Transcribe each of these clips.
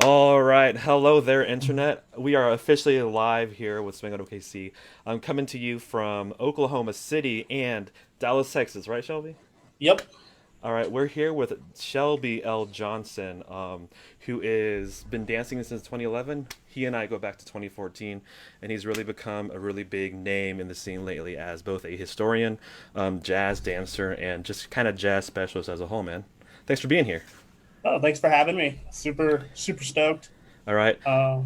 All right, hello there, internet. We are officially live here with Swing Out OKC. I'm coming to you from Oklahoma City and Dallas, Texas, right, Shelby? Yep. All right, we're here with Shelby L Johnson, who is been dancing since 2011. He and I go back to 2014, and he's really become a really big name in the scene lately as both a historian, jazz dancer, and just kind of jazz specialist as a whole. Man, thanks for being here. Oh, thanks for having me. Super stoked. All right. So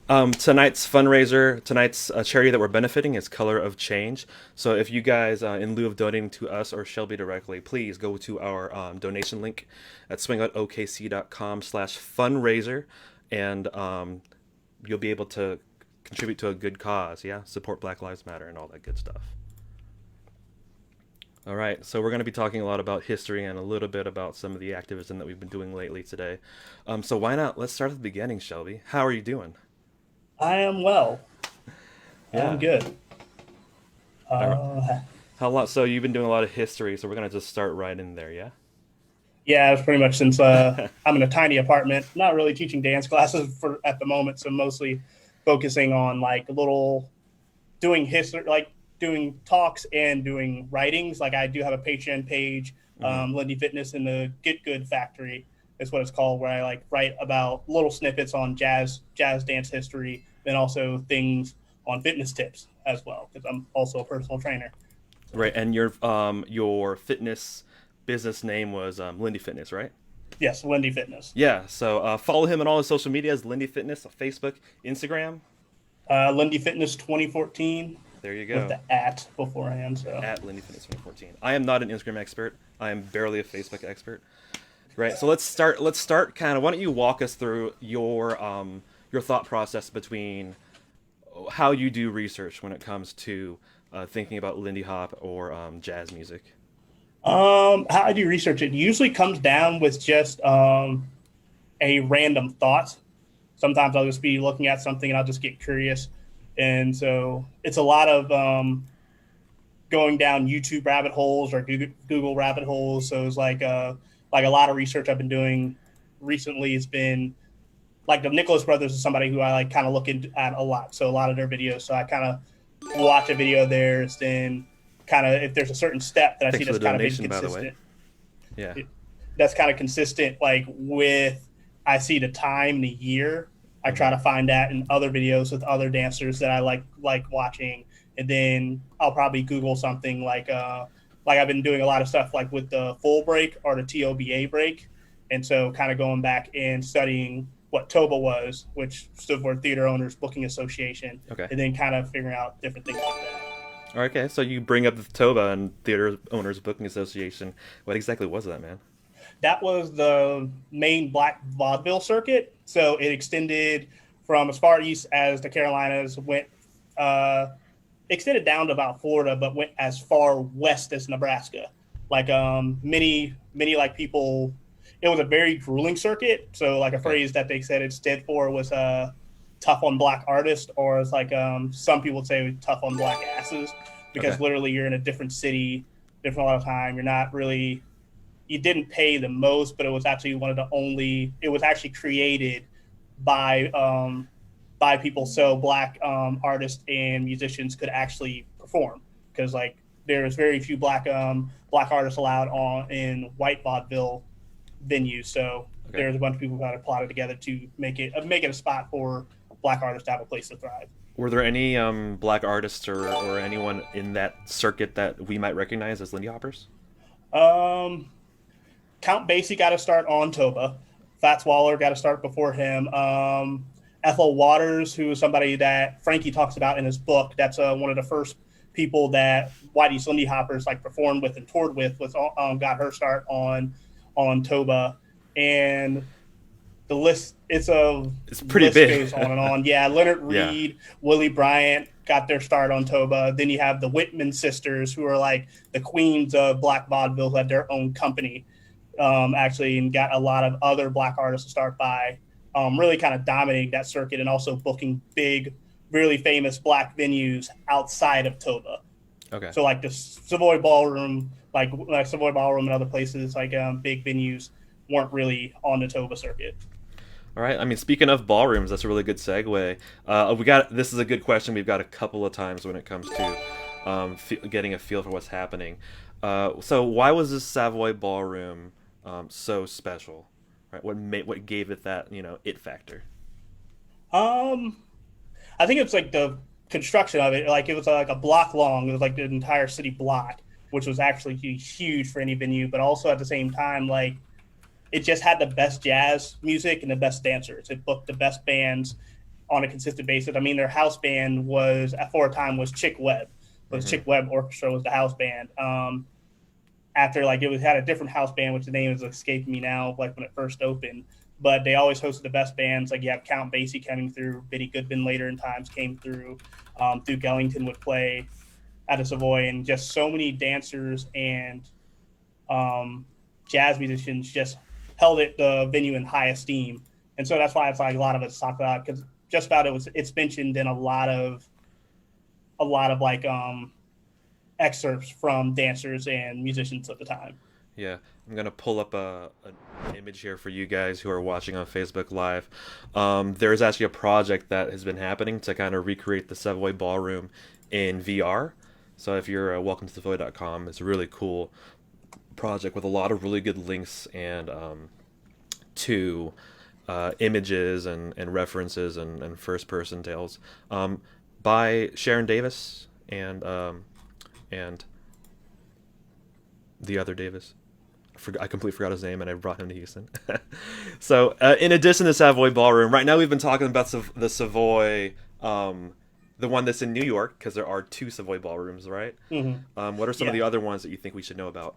Tonight's fundraiser, tonight's charity that we're benefiting is Color of Change. So if you guys, in lieu of donating to us or Shelby directly, please go to our donation link at swingoutokc.com/fundraiser, and you'll be able to contribute to a good cause. Yeah, support Black Lives Matter and all that good stuff. All right, so we're going to be talking a lot about history and a little bit about some of the activism that we've been doing lately today. So why not? Let's start at the beginning, Shelby. How are you doing? I am well. I'm Yeah. good. All right. Uh, How long? So you've been doing a lot of history, so we're gonna just start right in there, yeah? yeah, it's pretty much since I'm in a tiny apartment, not really teaching dance classes for at the moment, so mostly focusing on like little doing history, like doing talks and doing writings. Like I do have a Patreon page, Hmm. Lindy Fitness in the Get Good Factory is what it's called, where I like write about little snippets on jazz dance history, then also things on fitness tips as well, because I'm also a personal trainer. So Right, and your fitness business name was Lindy Fitness, right? yes, Lindy Fitness, Yeah. So follow him on all his social medias: Lindy Fitness on Facebook, Instagram. Lindy Fitness 2014 There you with go. the at beforehand. So At Lindy Fitness 2014. I am not an Instagram expert. I am barely a Facebook expert. Right. So let's start. Let's start. Kind of. Why don't you walk us through your thought process between how you do research when it comes to thinking about Lindy Hop or jazz music. how I do research, it usually comes down with just a random thought. Sometimes I'll just be looking at something and I'll just get curious. And so it's a lot of going down YouTube rabbit holes or Google rabbit holes. So it's like a lot of research I've been doing recently has been like the Nicholas brothers is somebody who I like kind of look at a lot. So a lot of their videos. So I kind of watch a video of theirs, then kind of if there's a certain step that I see Thanks for that's the kind of been donation, by the way. consistent, Yeah. that's kind of consistent like with I see the time, the year. I try Hmm. to find that in other videos with other dancers that I like watching, and then I'll probably Google something like I've been doing a lot of stuff like with the full break or the TOBA break, and so kind of going back and studying what TOBA was, which stood for Theater Owners Booking Association, Okay. and then kind of figuring out different things like that. Okay. So you bring up the TOBA and Theater Owners Booking Association. What exactly was that, man? That was the main black vaudeville circuit. So it extended from as far east as the Carolinas, went uh, extended down to about Florida, but went as far west as Nebraska. Like many like people, it was a very grueling circuit. So like a Okay. phrase that they said it stood for was tough on black artists, or it's like some people say tough on black asses, Okay. because literally you're in a different city, different a lot of time. You're not really you didn't pay the most, but it was actually one of the only. It was actually created by people so black artists and musicians could actually perform, because like there's very few black artists allowed on in white vaudeville venues. So Okay. there's a bunch of people who got it plotted together to make it a spot for black artists to have a place to thrive. Were there any black artists or anyone in that circuit that we might recognize as Lindy Hoppers? Um, Count Basie got to start on Toba. Fats Waller got to start before him. Ethel Waters, who is somebody that Frankie talks about in his book. That's one of the first people that Whitey's Lindy Hoppers like performed with and toured with. Was got her start on Toba, and the list it's a It's pretty list big. goes on and on. Yeah, Leonard Yeah. Reed, Willie Bryant got their start on Toba. Then you have the Whitman sisters, who are like the queens of black vaudeville, who had their own company, actually, and got a lot of other black artists to start by, really kind of dominating that circuit and also booking big, really famous black venues outside of Toba. Okay. So like the Savoy Ballroom, like Savoy Ballroom and other places, like big venues weren't really on the Toba circuit. All right. I mean, speaking of ballrooms, that's a really good segue. This is a good question. We've got a couple of times when it comes to getting a feel for what's happening. So why was this Savoy Ballroom so special? Right. What gave it that it factor? Um, I think it's like the construction of it. Like it was like a block long. It was like the entire city block, which was actually huge for any venue. But also at the same time, like it just had the best jazz music and the best dancers. It booked the best bands on a consistent basis. I mean, their house band was for a time was Chick Webb. Was Mm-hmm. Chick Webb Orchestra was the house band. After like it was had a different house band, which the name is escaping me now. Like when it first opened, but they always hosted the best bands. Like you have Count Basie coming through, Benny Goodman later in times came through. Duke Ellington would play at the Savoy, and just so many dancers and um, jazz musicians just held the venue in high esteem. And so that's why it's like a lot of it's talked about because just about it's mentioned in a lot of like excerpts from dancers and musicians at the time. Yeah, I'm gonna pull up an image here for you guys who are watching on Facebook Live. There's actually a project that has been happening to kind of recreate the Savoy Ballroom in VR. So if you're welcome to Savoy.com, it's a really cool project with a lot of really good links and to images and references and first person tales by Sharon Davis and the other Davis. I completely forgot his name, and I brought him to Houston. So, in addition to Savoy Ballroom, right now we've been talking about the Savoy, the one that's in New York, because there are two Savoy Ballrooms, right? Mm-hmm. What are some of Yeah. the other ones that you think we should know about?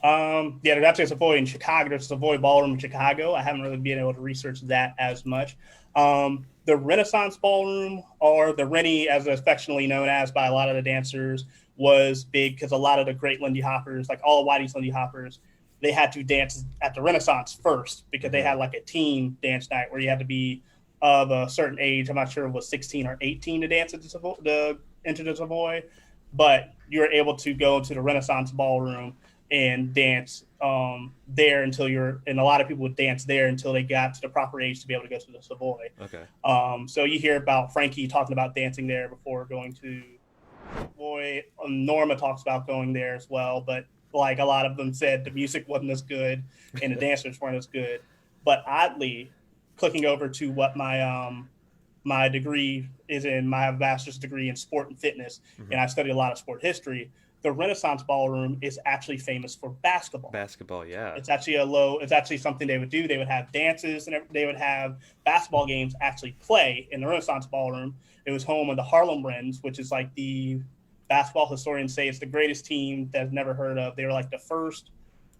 Yeah, there's actually a Savoy in Chicago. There's a Savoy Ballroom in Chicago. I haven't really been able to research that as much. The Renaissance Ballroom, or the Rennie, as it's affectionately known as by a lot of the dancers, was big because a lot of the great Lindy Hoppers, like all of Whitey's Lindy Hoppers, they had to dance at the Renaissance first because they Mm-hmm. had like a team dance night where you had to be of a certain age. I'm not sure if it was 16 or 18 to dance at enter the Savoy, but you were able to go to the Renaissance Ballroom and dance there until and a lot of people would dance there until they got to the proper age to be able to go to the Savoy. Okay. So you hear about Frankie talking about dancing there before going to Savoy. Norma talks about going there as well, but like a lot of them said, the music wasn't as good and the dancers weren't as good. But oddly, clicking over to what my degree is in, my master's degree in sport and fitness, Mm-hmm. and I study a lot of sport history. The Renaissance Ballroom is actually famous for basketball. Basketball, yeah. It's actually something they would do. They would have dances and they would have basketball games actually play in the Renaissance Ballroom. It was home of the Harlem Wrens, which is like the basketball historians say it's the greatest team that I've never heard of. They were like the first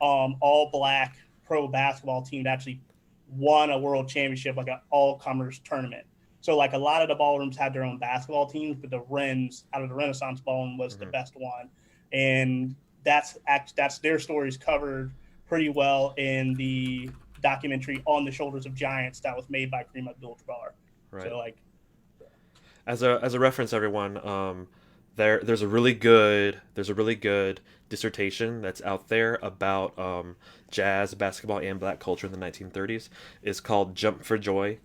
all black pro basketball team to actually won a world championship, like an all comers tournament. So like a lot of the ballrooms had their own basketball teams, but the Wrens out of the Renaissance Ballroom was the Mm-hmm. best one. And that's their stories covered pretty well in the documentary On the Shoulders of Giants that was made by Kareem Abdul-Jabbar. Right. So like, As a reference, everyone, there's a really good dissertation that's out there about jazz, basketball, and black culture in the 1930s. It's called "Jump for Joy: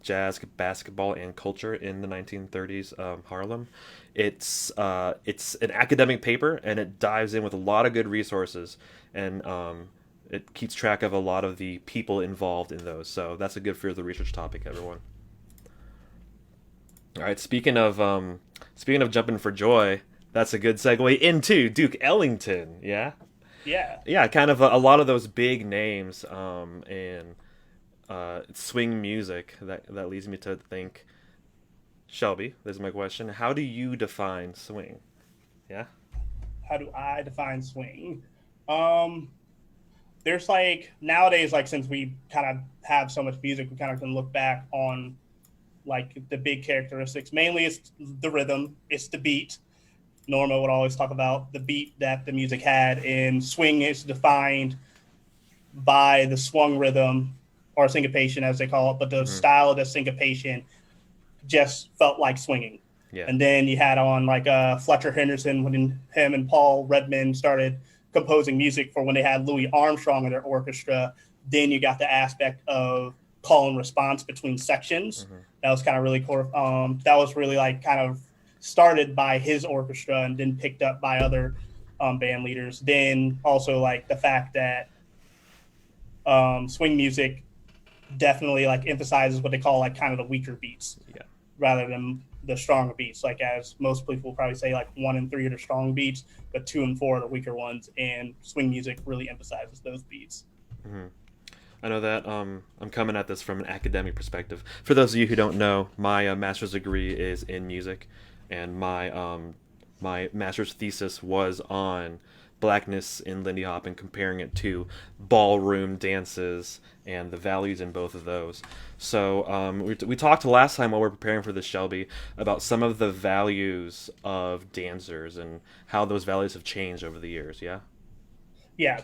Jazz, Basketball, and Culture in the 1930s Harlem." It's an academic paper, and it dives in with a lot of good resources, and it keeps track of a lot of the people involved in those. So that's a good for the research topic, everyone. All right, speaking of jumping for joy, that's a good segue into Duke Ellington. Yeah, yeah, yeah, kind of a lot of those big names in swing music. That leads me to think, Shelby. This is my question: how do you define swing? Yeah. how do I define swing? Um, there's like nowadays, like since we kind of have so much music, we kind of can look back on like the big characteristics. Mainly, it's the rhythm, it's the beat. Norma would always talk about the beat that the music had, and swing is defined by the swung rhythm or syncopation, as they call it, but the Mm-hmm. style of the syncopation just felt like swinging. Yeah. And then you had on like Fletcher Henderson when him and Paul Redmond started composing music for when they had Louis Armstrong in their orchestra. Then you got the aspect of call and response between sections. Mm-hmm. That was kind of really cool. That was really like kind of started by his orchestra and then picked up by other band leaders. Then also like the fact that swing music definitely like emphasizes what they call like kind of the weaker beats, Yeah. rather than the stronger beats. Like as most people will probably say, like 1 and 3 are the strong beats, but 2 and 4 are the weaker ones. And swing music really emphasizes those beats. Mm-hmm. I know that I'm coming at this from an academic perspective. For those of you who don't know, my master's degree is in music, and my master's thesis was on blackness in Lindy Hop and comparing it to ballroom dances and the values in both of those. So we talked last time while we were preparing for this, Shelby, about some of the values of dancers and how those values have changed over the years. Yeah. Yeah.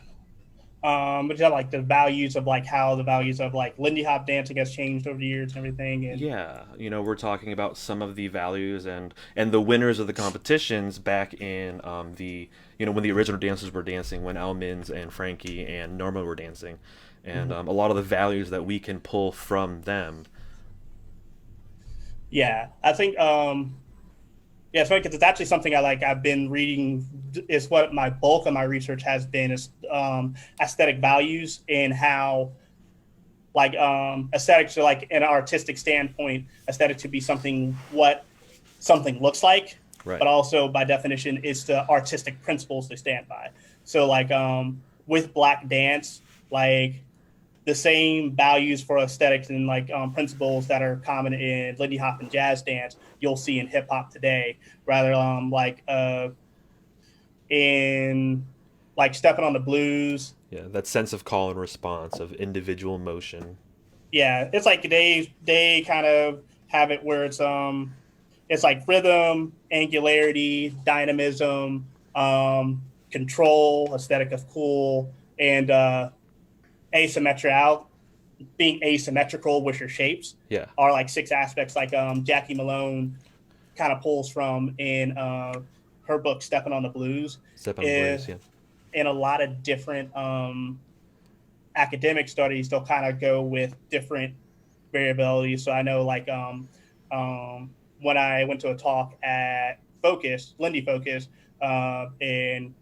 But yeah, like the values of like how the values of like Lindy Hop dancing has changed over the years and everything. And Yeah, we're talking about some of the values and the winners of the competitions back in the when the original dancers were dancing, when Al Minns and Frankie and Norma were dancing, and a lot of the values that we can pull from them. yeah, I think yeah, it's funny because it's actually something I've been reading. Is what my bulk of my research has been is aesthetic values and how like aesthetics are like in an artistic standpoint, aesthetic to be something what something looks like, Right. but also by definition is the artistic principles they stand by. So like with black dance, like the same values for aesthetics and like principles that are common in Lindy Hop and jazz dance, you'll see in hip hop today. Rather, in like stepping on the blues. Yeah, that sense of call and response of individual motion. Yeah, it's like they kind of have it where it's like rhythm, angularity, dynamism, control, aesthetic of cool, and asymmetrical, being asymmetrical with your shapes Yeah, are like 6 aspects like Jackie Malone kind of pulls from in her book Stepping on the Blues. step on the In, blues. Yeah. in a lot of different academic studies, they'll kind of go with different variability. So I know like when I went to a talk at Focus, Lindy Focus, and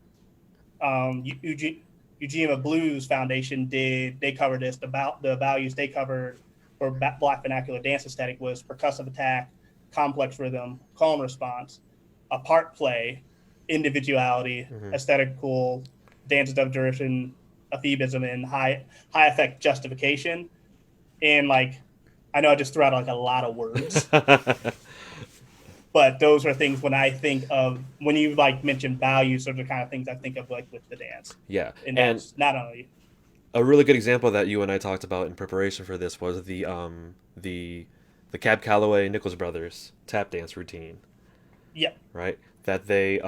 Eugenia Blues Foundation they covered this about the values they covered for Black vernacular dance aesthetic was percussive attack, complex rhythm, call and response, a part play, individuality, Hmm. aesthetic cool, dance of duration, ephebism, and high effect justification. And like I know I just threw out like a lot of words, but those are things when I think of when you like mention values, those are the kind of things I think of like with the dance. Yeah, And and that's not only a really good example that you and I talked about in preparation for this was the Cab Calloway Nichols Brothers tap dance routine, yeah, right? That they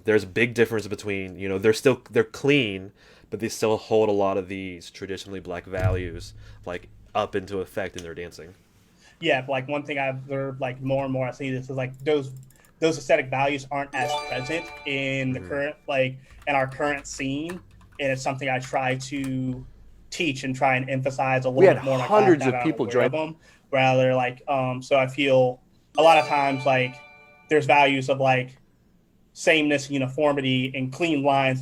there's a big difference between they're clean, but they still hold a lot of these traditionally black values like up into effect in their dancing. yeah. Like one thing I've observed like more and more I see this is like those aesthetic values aren't as present in the Hmm. current like in our current scene, and it's something I try to teach and try and emphasize a We little had bit more in my class hundreds now of that I'm people aware join. of them. Rather like so I feel a lot of times like there's values of like sameness, uniformity, and clean lines,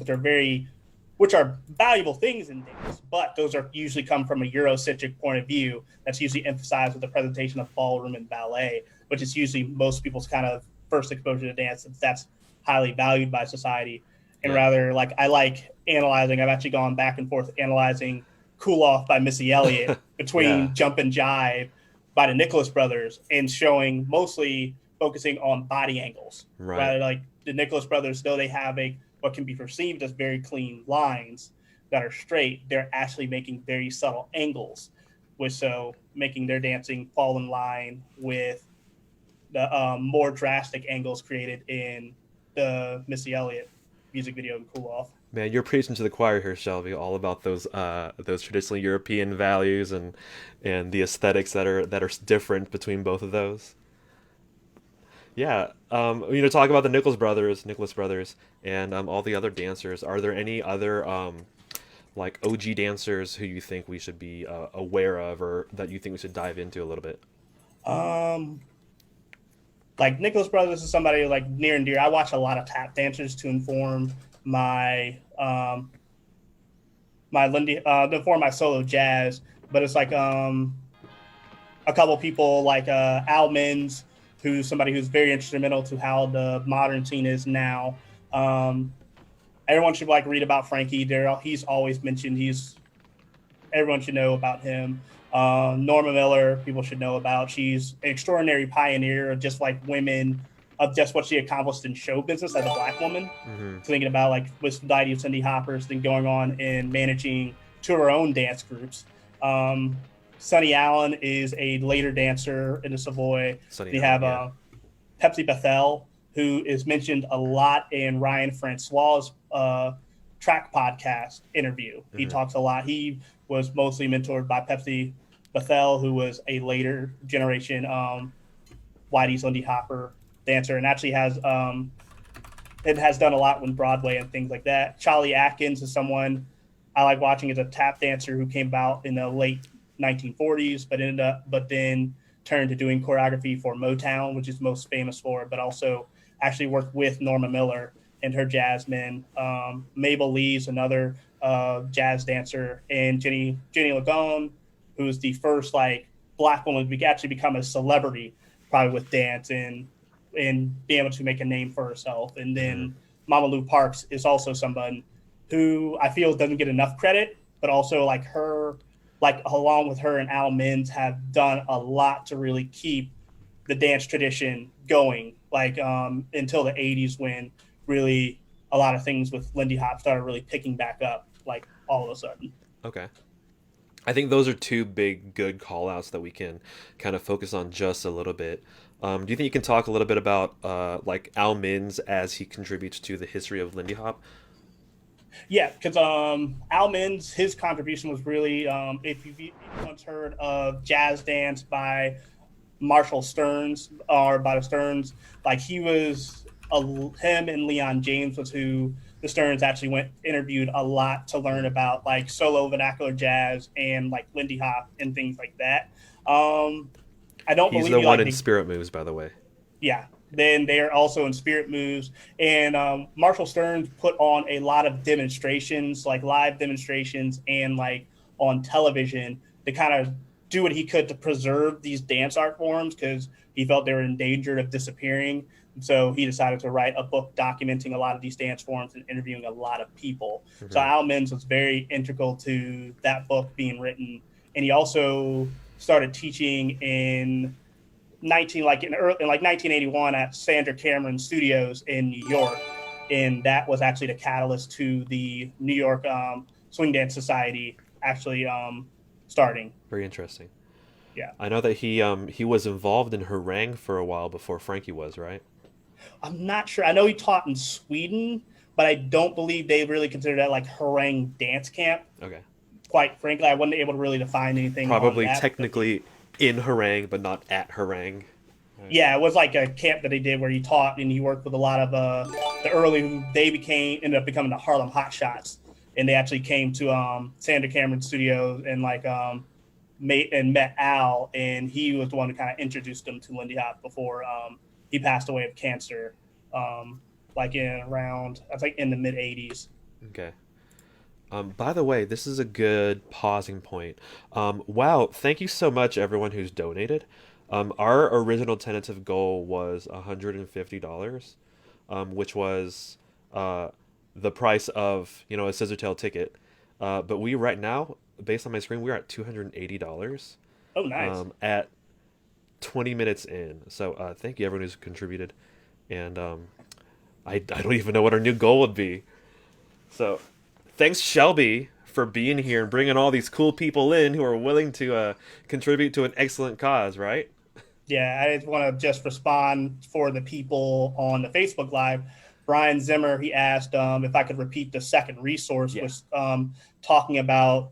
which are valuable things in dance, but those are usually come from a Eurocentric point of view. That's usually emphasized with the presentation of ballroom and ballet, which is usually most people's kind of first exposure to dance, since that's highly valued by society. And Yeah. rather, like I like analyzing. I've actually gone back and forth analyzing "Cool Off" by Missy Elliott Yeah. between "Jump and Jive" by the Nicholas Brothers, and showing mostly focusing on body angles. Right. Rather, like the Nicholas Brothers, though they have a what can be perceived as very clean lines that are straight, they're actually making very subtle angles, which so making their dancing fall in line with the more drastic angles created in the Missy Elliott music video and Cool Off. Man, you're preaching to the choir here, Shelby, all about those traditionally European values and the aesthetics that are different between both of those. Yeah, talk about the Nicholas Brothers, and all the other dancers. Are there any other like OG dancers who you think we should be aware of, or that you think we should dive into a little bit? Um, like Nicholas Brothers is somebody like near and dear. I watch a lot of tap dancers to inform my my Lindy to inform my solo jazz. But it's like a couple people like Al Mins, who's somebody who's very instrumental to how the modern scene is now. Um, Everyone should like read about Frankie Darrell. He's always mentioned. He's everyone should know about him. Norma Miller, people should know about. She's an extraordinary pioneer of just like women, of just what she accomplished in show business as a black woman. Mm-hmm. Thinking about like with the idea of Cindy Hopper's then going on and managing two of her own dance groups. Um, Sonny Allen is a later dancer in the Savoy. Sunny We Allen, have yeah. Pepsi Bethel, who is mentioned a lot in Ryan Francois's track podcast interview. He Mm-hmm. talks a lot. He was mostly mentored by Pepsi Bethel, who was a later generation Whitey's Lindy Hopper dancer, and actually has it has done a lot with Broadway and things like that. Charlie Atkins is someone I like watching as a tap dancer who came about in the late 1940s, but then turned to doing choreography for Motown, which is most famous for, but also actually worked with Norma Miller and her jazzmen. Mabel Lee's another jazz dancer, and Jenny Lagone, who's the first like black woman to actually become a celebrity, probably with dance and be able to make a name for herself. And Mm-hmm. then Mama Lou Parks is also someone who I feel doesn't get enough credit, but also like her, like along with her and Al Mins have done a lot to really keep the dance tradition going, like until the 80s when really a lot of things with Lindy Hop started really picking back up, like all of a sudden. Okay. I think those are two big good call outs that we can kind of focus on just a little bit. Do you think you can talk a little bit about like Al Mins as he contributes to the history of Lindy Hop? Yeah, because Al Mins, his contribution was really, if you've once heard of Jazz Dance by Marshall Stearns or by the Stearns, like he was him and Leon James was who the Stearns actually went interviewed a lot to learn about like solo vernacular jazz and like Lindy Hop and things like that. Um, I don't He's believe the you one like in the Spirit Moves, by the way. yeah. Then they are also in Spirit Moves, and Marshall Stearns put on a lot of demonstrations, like live demonstrations, and like on television to kind of do what he could to preserve these dance art forms because he felt they were in danger of disappearing. So he decided to write a book documenting a lot of these dance forms and interviewing a lot of people. So Mm-hmm. Al Mins was very integral to that book being written, and he also started teaching in 1981 at Sandra Cameron Studios in New York, and that was actually the catalyst to the New York Swing Dance Society actually starting. Very interesting. Yeah, I know that he was involved in harangue for a while before Frankie was, right? I'm not sure. I know he taught in Sweden, but I don't believe they really consider that like harangue dance camp. Okay. Quite frankly, I wasn't able to really define anything on Probably that. technically in harangue, but not at harangue. Right. Yeah, it was like a camp that he did where he taught and he worked with a lot of the early. They ended up becoming the Harlem Hot Shots, and they actually came to Sandra Cameron Studios and like met Al, and he was the one who kind of introduced them to Lindy Hop before he passed away of cancer, like in around I think in the mid '80s. Okay. By the way, this is a good pausing point. Wow, thank you so much, everyone who's donated. Our original tentative goal was $150, which was the price of a Scissortail ticket. But we right now, based on my screen, we're at $280 Oh, nice. at 20 minutes in. So thank you, everyone who's contributed. And I don't even know what our new goal would be. So thanks, Shelby, for being here and bringing all these cool people in who are willing to contribute to an excellent cause, right? Yeah, I just want to just respond for the people on the Facebook Live. Brian Zimmer, he asked if I could repeat the second resource, Yeah. was talking about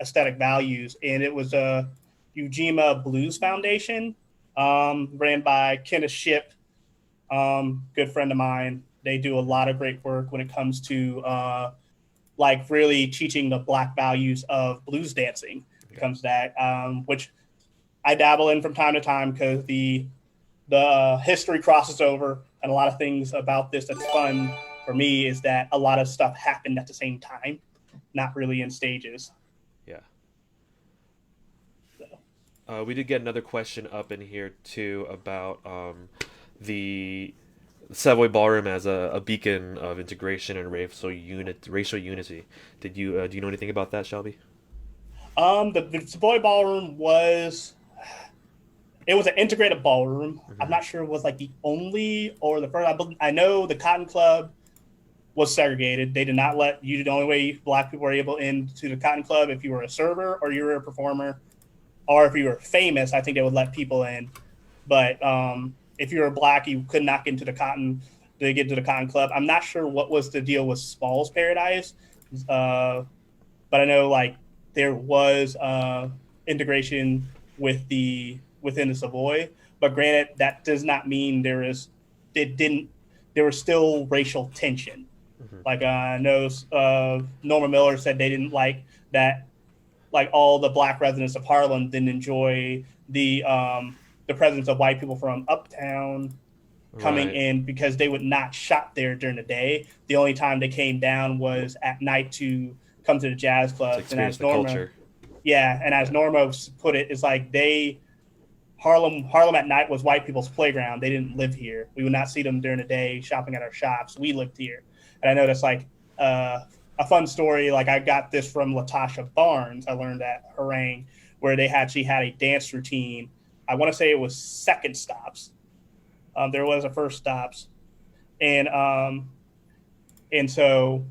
aesthetic values. And it was a Ujima Blues Foundation ran by Kenneth Shipp, good friend of mine. They do a lot of great work when it comes to like really teaching the Black values of blues dancing. It comes to that, which I dabble in from time to time because the history crosses over, and a lot of things about this that's fun for me is that a lot of stuff happened at the same time, not really in stages. Yeah. So. We did get another question up in here too about the Savoy Ballroom as a beacon of integration and racial unity. Did you do you know anything about that, Shelby? The Savoy Ballroom was it was an integrated ballroom. I'm Mm-hmm. not sure it was like the only or the first. I know the Cotton Club was segregated. They did not let you. The only way Black people were able into the Cotton Club if you were a server or you were a performer, or if you were famous. I think they would let people in. But if you were Black, you could not get into the Cotton to get to the Cotton Club. I'm not sure what was the deal with Small's Paradise, but I know like there was integration with the within the Savoy. But granted, that does not mean there was still racial tension. Mm-hmm. Like I know Norma Miller said they didn't like that. Like all the Black residents of Harlem didn't enjoy the presence of white people from uptown coming Right. in because they would not shop there during the day. The only time they came down was at night to come to the jazz To clubs. And experience as the Norma, culture. yeah, and as Yeah. Norma put it, it's like Harlem at night was white people's playground. They didn't live here. We would not see them during the day shopping at our shops. We lived here, and I know that's like uh, a fun story. Like I got this from Latasha Barnes. I learned at Harangue where they actually had a dance routine. I want to say it was second stops. There was a first stops, and so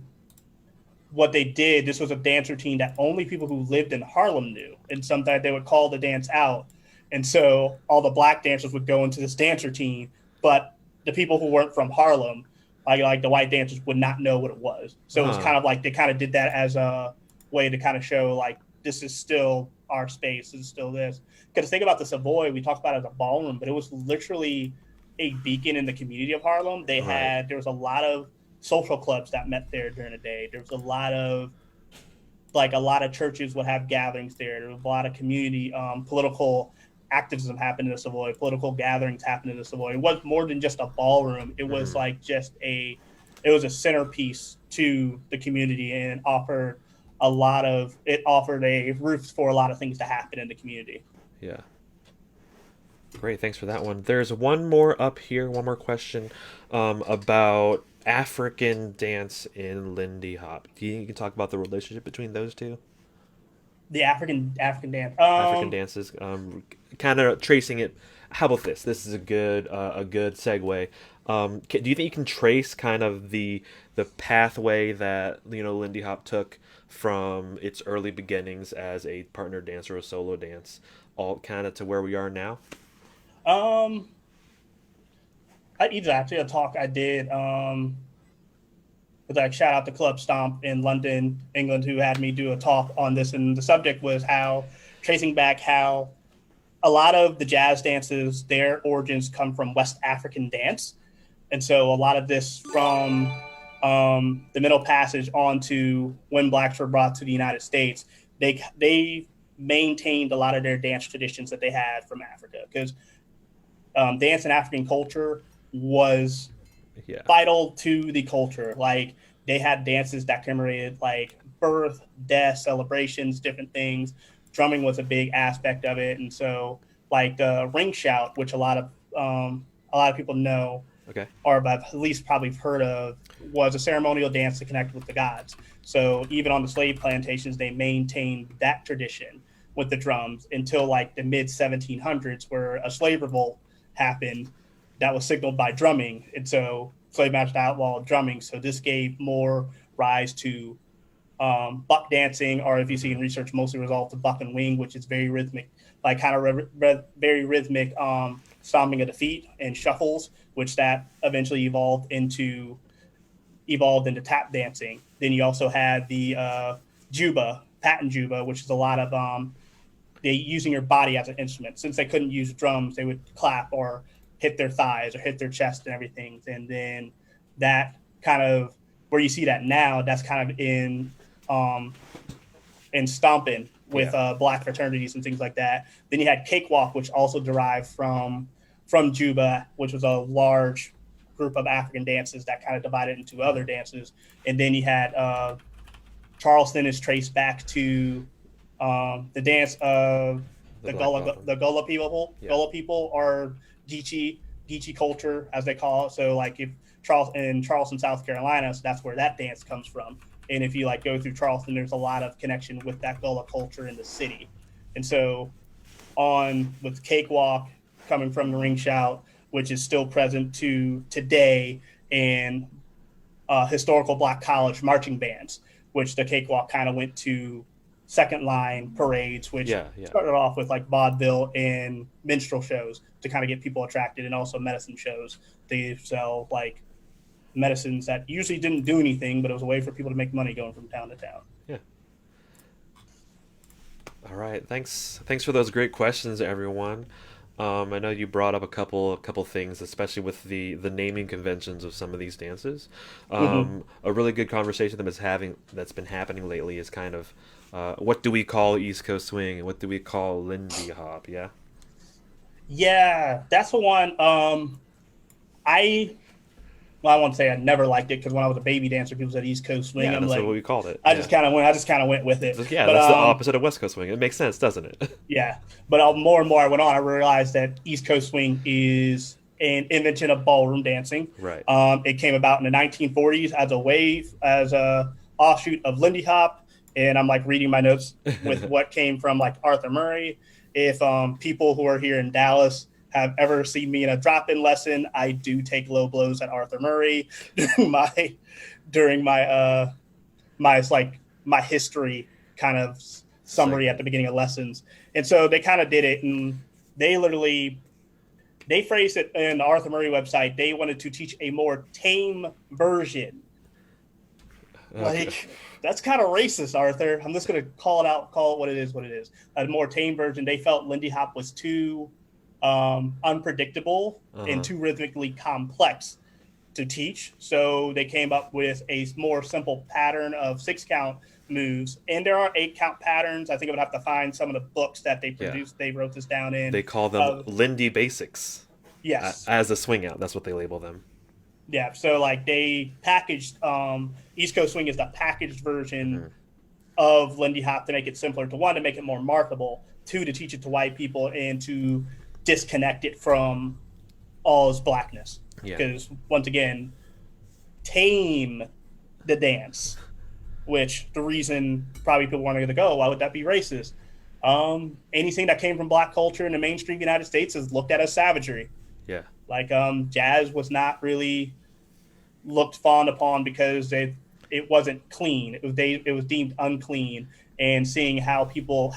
what they did, this was a dance routine that only people who lived in Harlem knew. And sometimes they would call the dance out. And so all the Black dancers would go into this dance routine, but the people who weren't from Harlem, like the white dancers, would not know what it was. So it was Huh. kind of like they kind of did that as a way to kind of show like this is still our space, this is still this. Because think about the Savoy, we talked about it as a ballroom, but it was literally a beacon in the community of Harlem. Right. There was a lot of social clubs that met there during the day. There was a lot of churches would have gatherings there. There was a lot of community political activism happened in the Savoy. Political gatherings happened in the Savoy. It was more than just a ballroom. It was Mm-hmm. like it was a centerpiece to the community and it offered a roof for a lot of things to happen in the community. Yeah. Great, thanks for that one. There's one more up here, one more question about African dance in Lindy Hop. Do you think you can talk about the relationship between those two? The African dance. African dances, kind of tracing it. How about this? This is a good segue. Do you think you can trace kind of the pathway that Lindy Hop took from its early beginnings as a partner dance or a solo dance, all kind of to where we are now? Um, it's actually a talk I did. Like shout out to Club Stomp in London, England, who had me do a talk on this, and the subject was how tracing back how a lot of the jazz dances, their origins come from West African dance, and so a lot of this from the Middle Passage onto when blacks were brought to the United States, they maintained a lot of their dance traditions that they had from Africa because dance and African culture was Yeah. vital to the culture. Like they had dances that commemorated like birth, death, celebrations, different things. Drumming was a big aspect of it, and so like the ring shout, which a lot of people know Okay. or have at least probably heard of, was a ceremonial dance to connect with the gods. So even on the slave plantations, they maintained that tradition with the drums until like the mid 1700s, where a slave revolt happened that was signaled by drumming. And so slave masters outlawed drumming. So this gave more rise to buck dancing, or if you see Mm-hmm. in research, mostly resolved to buck and wing, which is very rhythmic, like kind of very rhythmic stomping of the feet and shuffles, which that eventually evolved into tap dancing. Then you also had the juba, patent juba, which is a lot of they using your body as an instrument. Since they couldn't use drums, they would clap or hit their thighs or hit their chest and everything. And then that kind of where you see that now, that's kind of in stomping with Yeah. black fraternities and things like that. Then you had cakewalk, which also derived from Juba, which was a large group of African dances that kind of divided into other dances. And then you had Charleston is traced back to the dance of The Black Bottom. The Gullah people. Yeah. Gullah people are Geechee culture, as they call it. So like if in Charleston, South Carolina, so that's where that dance comes from. And if you like go through Charleston, there's a lot of connection with that Gullah culture in the city. And so on with Cakewalk coming from the Ring Shout, which is still present to today, and historical Black college marching bands, which the Cakewalk kind of went to second line parades, which started off with like vaudeville and minstrel shows to kind of get people attracted, and also medicine shows. They sell like medicines that usually didn't do anything, but it was a way for people to make money going from town to town. Yeah. All right. Thanks for those great questions, everyone. I know you brought up a couple things, especially with the naming conventions of some of these dances. A really good conversation that's been happening lately is kind of what do we call East Coast swing and what do we call Lindy Hop? Yeah. Yeah, that's the one. I won't say I never liked it because when I was a baby dancer, people said East Coast swing. Yeah, I'm that's like, what we called it. I just kind of went with it. Yeah, but, that's the opposite of West Coast swing. It makes sense, doesn't it? Yeah, but more and more I went on, I realized that East Coast swing is an invention of ballroom dancing. Right. It came about in the 1940s as a offshoot of Lindy Hop, and I'm like reading my notes with what came from like Arthur Murray. If people who are here in Dallas have ever seen me in a drop-in lesson, I do take low blows at Arthur Murray during my history kind of summary at the beginning of lessons. And so they kind of did it, and they phrased it in the Arthur Murray website. They wanted to teach a more tame version. Okay. Like, that's kind of racist, Arthur. I'm just going to call it what it is. A more tame version. They felt Lindy Hop was too unpredictable and too rhythmically complex to teach. So they came up with a more simple pattern of 6-count moves. And there are 8-count patterns. I think I would have to find some of the books that they produced. Yeah. They wrote this down in. They call them Lindy Basics. Yes. As a swing out. That's what they label them. Yeah. So like they packaged East Coast swing is the packaged version of Lindy Hop to make it simpler, to make it more marketable, to teach it to white people, and to disconnect it from all its blackness. Because once again, tame the dance, which the reason probably people want to go, why would that be racist? Anything that came from black culture in the mainstream United States is looked at as savagery. Yeah. Like jazz was not really looked fond upon because it wasn't clean. It was deemed unclean, and seeing how people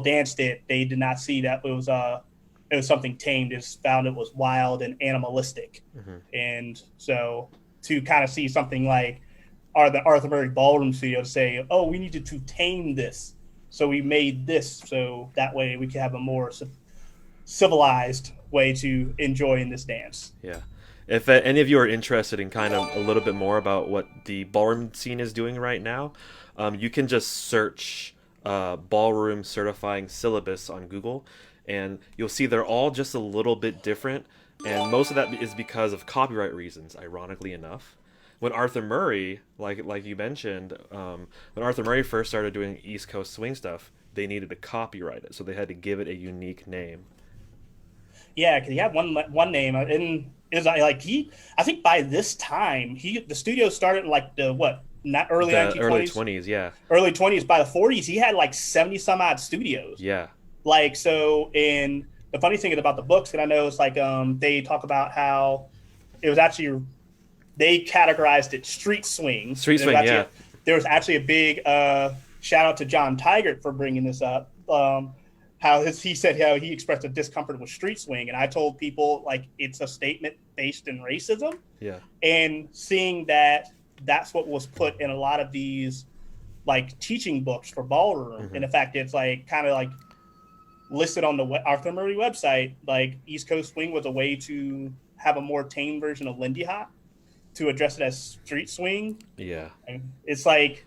danced it, they did not see that it was something tamed. They just found it was wild and animalistic. And so to kind of see something like the Arthur Murray Ballroom Studio say, oh, we needed to tame this, so we made this so that way we could have a more civilized way to enjoy in this dance. Yeah. If any of you are interested in kind of a little bit more about what the ballroom scene is doing right now, you can just search ballroom certifying syllabus on Google, and you'll see they're all just a little bit different, and most of that is because of copyright reasons, ironically enough. When Arthur Murray, like you mentioned, when Arthur Murray first started doing East Coast swing stuff, they needed to copyright it, so they had to give it a unique name. Yeah, because he had one name, and it was like I think by this time the studio started in like early 1920s, early 20s, yeah, early 20s. By the 40s, he had like 70 some odd studios. Yeah, like so. And the funny thing is about the books, and I know it's like they talk about how it was actually they categorized it street swing. Street swing, yeah. There was actually a big shout out to John Tigert for bringing this up. He said how he expressed a discomfort with street swing, and I told people like it's a statement based in racism. Yeah. And seeing that's what was put in a lot of these like teaching books for ballroom, and in fact, it's like kind of like listed on the Arthur Murray website. Like East Coast swing was a way to have a more tame version of Lindy Hop, to address it as street swing. Yeah. And it's like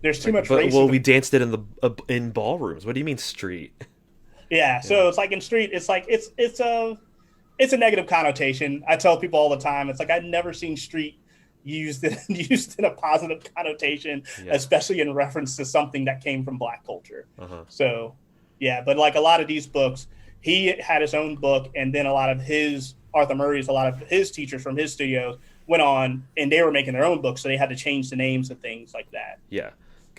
there's too much But well, racism. we danced it in the in ballrooms. What do you mean street? Yeah, Yeah. so it's like in street, it's like it's a negative connotation. I tell people all the time, it's like I've never seen street used in a positive connotation, Yeah. especially in reference to something that came from Black culture. Uh-huh. So yeah, but like a lot of these books, he had his own book, and then a lot of his Arthur Murray's, a lot of his teachers from his studios went on, and they were making their own books, so they had to change the names of things like that. Yeah.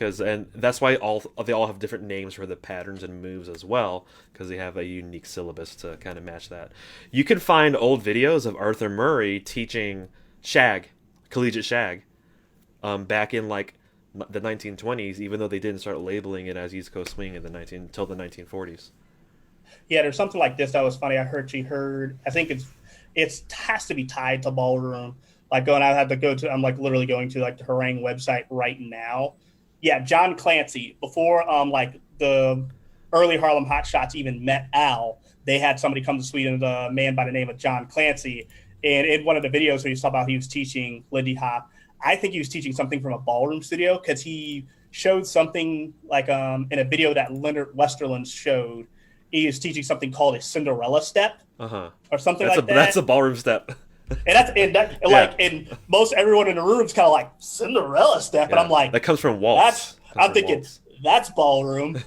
And that's why they all have different names for the patterns and moves as well, because they have a unique syllabus to kind of match that. You can find old videos of Arthur Murray teaching shag, collegiate shag, back in like the 1920s, even though they didn't start labeling it as East Coast swing in the 1940s. Yeah, there's something like this that was funny. I think it's has to be tied to ballroom. Like I had to go to. I'm like literally going to like the Harangue website right now. Yeah, John Clancy. Before like the early Harlem Hot Shots even met Al, they had somebody come to Sweden, a man by the name of John Clancy, and in one of the videos where he saw about he was teaching Lindy Hop. I think he was teaching something from a ballroom studio because he showed something like in a video that Leonard Westerland showed. He is teaching something called a Cinderella step Uh-huh. or something That's like a that. that's a ballroom step. And Yeah. like and most everyone in the room is kind of like Cinderella step, and Yeah. I'm like, That comes from waltz. I'm thinking that's ballroom.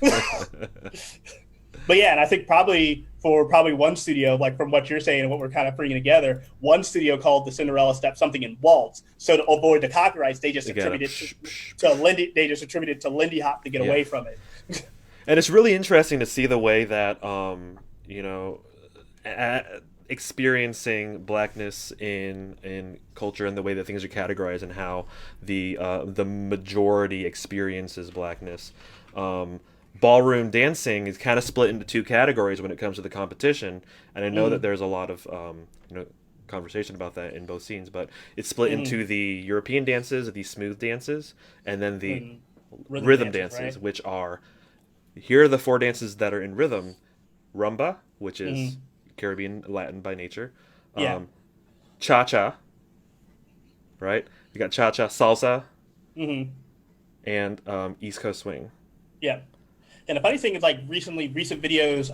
But yeah, and I think probably one studio, like from what you're saying and what we're kind of bringing together, one studio called the Cinderella step something in waltz. So to avoid the copyrights, they just attributed to Lindy. They just attributed to Lindy Hop to get away from it. And it's really interesting to see the way that experiencing blackness in culture and the way that things are categorized and how the majority experiences blackness. Ballroom dancing is kind of split into two categories when it comes to the competition, and I know that there's a lot of conversation about that in both scenes, but it's split into the European dances, the smooth dances, and then the rhythm dances, right? Which are, here are the four dances that are in rhythm: rumba, which is Caribbean Latin by nature, cha-cha, right? You got cha-cha, salsa, and East Coast swing. Yeah. And the funny thing is, like, recent videos,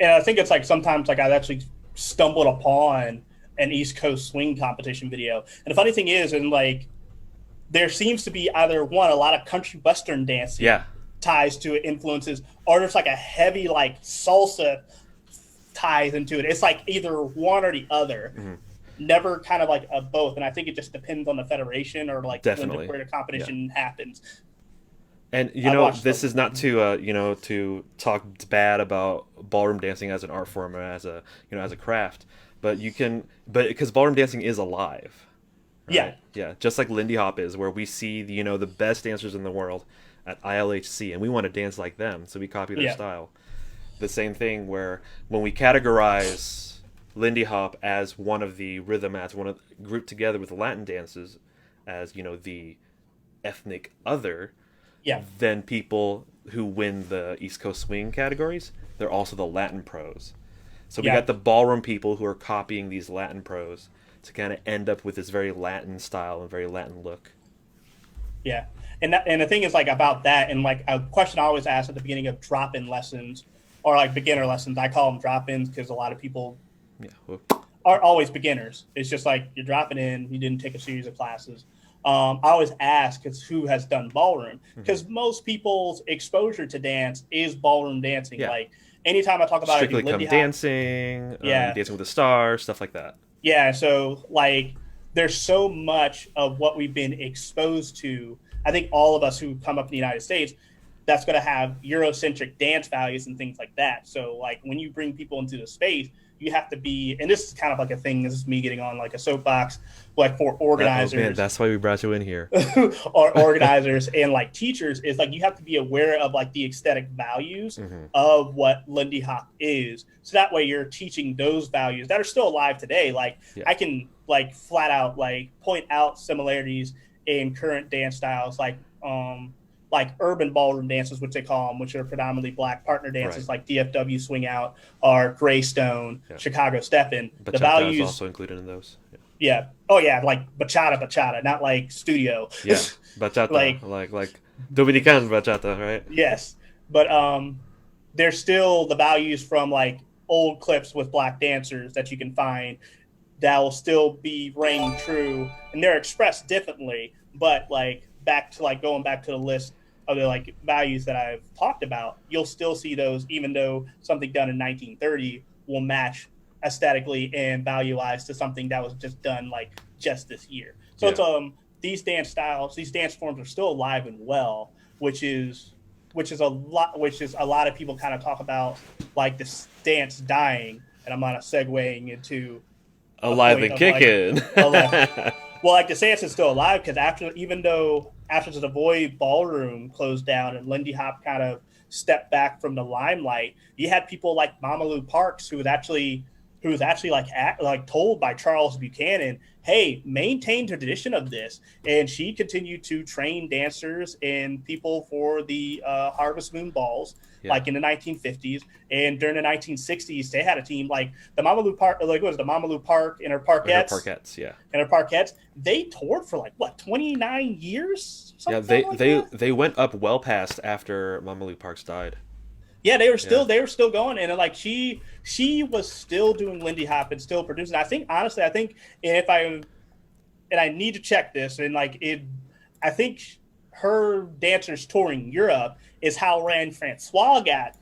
and I think it's like sometimes like I've actually stumbled upon an East Coast swing competition video. And the funny thing is, and like, there seems to be either one, a lot of country western dancing ties to it, influences, or there's like a heavy like salsa ties into it. It's like either one or the other. Never kind of like both. And I think it just depends on the federation or like where the competition happens. And this is not to to talk bad about ballroom dancing as an art form or as a as a craft, but because ballroom dancing is alive, right? Yeah, just like Lindy Hop is, where we see the best dancers in the world at ILHC, and we want to dance like them, so we copy their style. The same thing where when we categorize Lindy Hop as one of the rhythm acts, grouped together with the Latin dances as the ethnic other. Then people who win the East Coast swing categories, they're also the Latin pros. So we got the ballroom people who are copying these Latin pros to kind of end up with this very Latin style and very Latin look. Yeah. And the thing is, like, about that, and like a question I always ask at the beginning of drop-in lessons or like beginner lessons, I call them drop-ins because a lot of people are always beginners. It's just like you're dropping in, you didn't take a series of classes. I always ask who has done ballroom, because most people's exposure to dance is ballroom dancing. Like anytime I talk about Strictly Come Dancing, Dancing with the Stars, stuff like that. Yeah, so like there's so much of what we've been exposed to. I think all of us who come up in the United States, that's going to have Eurocentric dance values and things like that. So like when you bring people into the space, you have to be, and this is kind of like a thing, this is me getting on like a soapbox, like for organizers. Man, that's why we brought you in here. Or organizers and like teachers, is like you have to be aware of like the aesthetic values of what Lindy Hop is. So that way you're teaching those values that are still alive today. Like I can like flat out like point out similarities in current dance styles, like urban ballroom dances, which they call them, which are predominantly black partner dances, like DFW swing out or Greystone, Chicago step-in. But the values also included in those. Yeah. Oh yeah, like bachata, not like studio. Yeah, bachata, Like like Dominican bachata, right? yes, but there's still the values from like old clips with black dancers that you can find that will still be reigning true, and they're expressed differently. But like back to like going back to the list of the like values that I've talked about, you'll still see those, even though something done in 1930 will match aesthetically and value wise to something that was just done like just this year. So it's Yeah. these dance styles, these dance forms are still alive and well, which is which is a lot of people kind of talk about like this dance dying, and I'm not segueing into a Alive point and of like kicking. a well, like the dance is still alive because after even though after the Savoy Ballroom closed down and Lindy Hop kind of stepped back from the limelight, you had people like Mamalu Parks who was actually like told by Charles Buchanan, hey, maintain the tradition of this, and she continued to train dancers and people for the Harvest Moon balls Yeah. like in the 1950s. And during the 1960s, they had a team like the Mamalu Park, like what was it, the Mamalu Park and her Her Parkettes parquets, yeah. and her Parkettes. They toured for like what 29 years, Yeah, something like that. they went up well past after Mamalu Parks died. Yeah, Yeah. they were still going, and like she was still doing Lindy Hop and still producing. I think honestly, I think if I and I need to check this, and like it, I think her dancers touring Europe is how Rand Francois got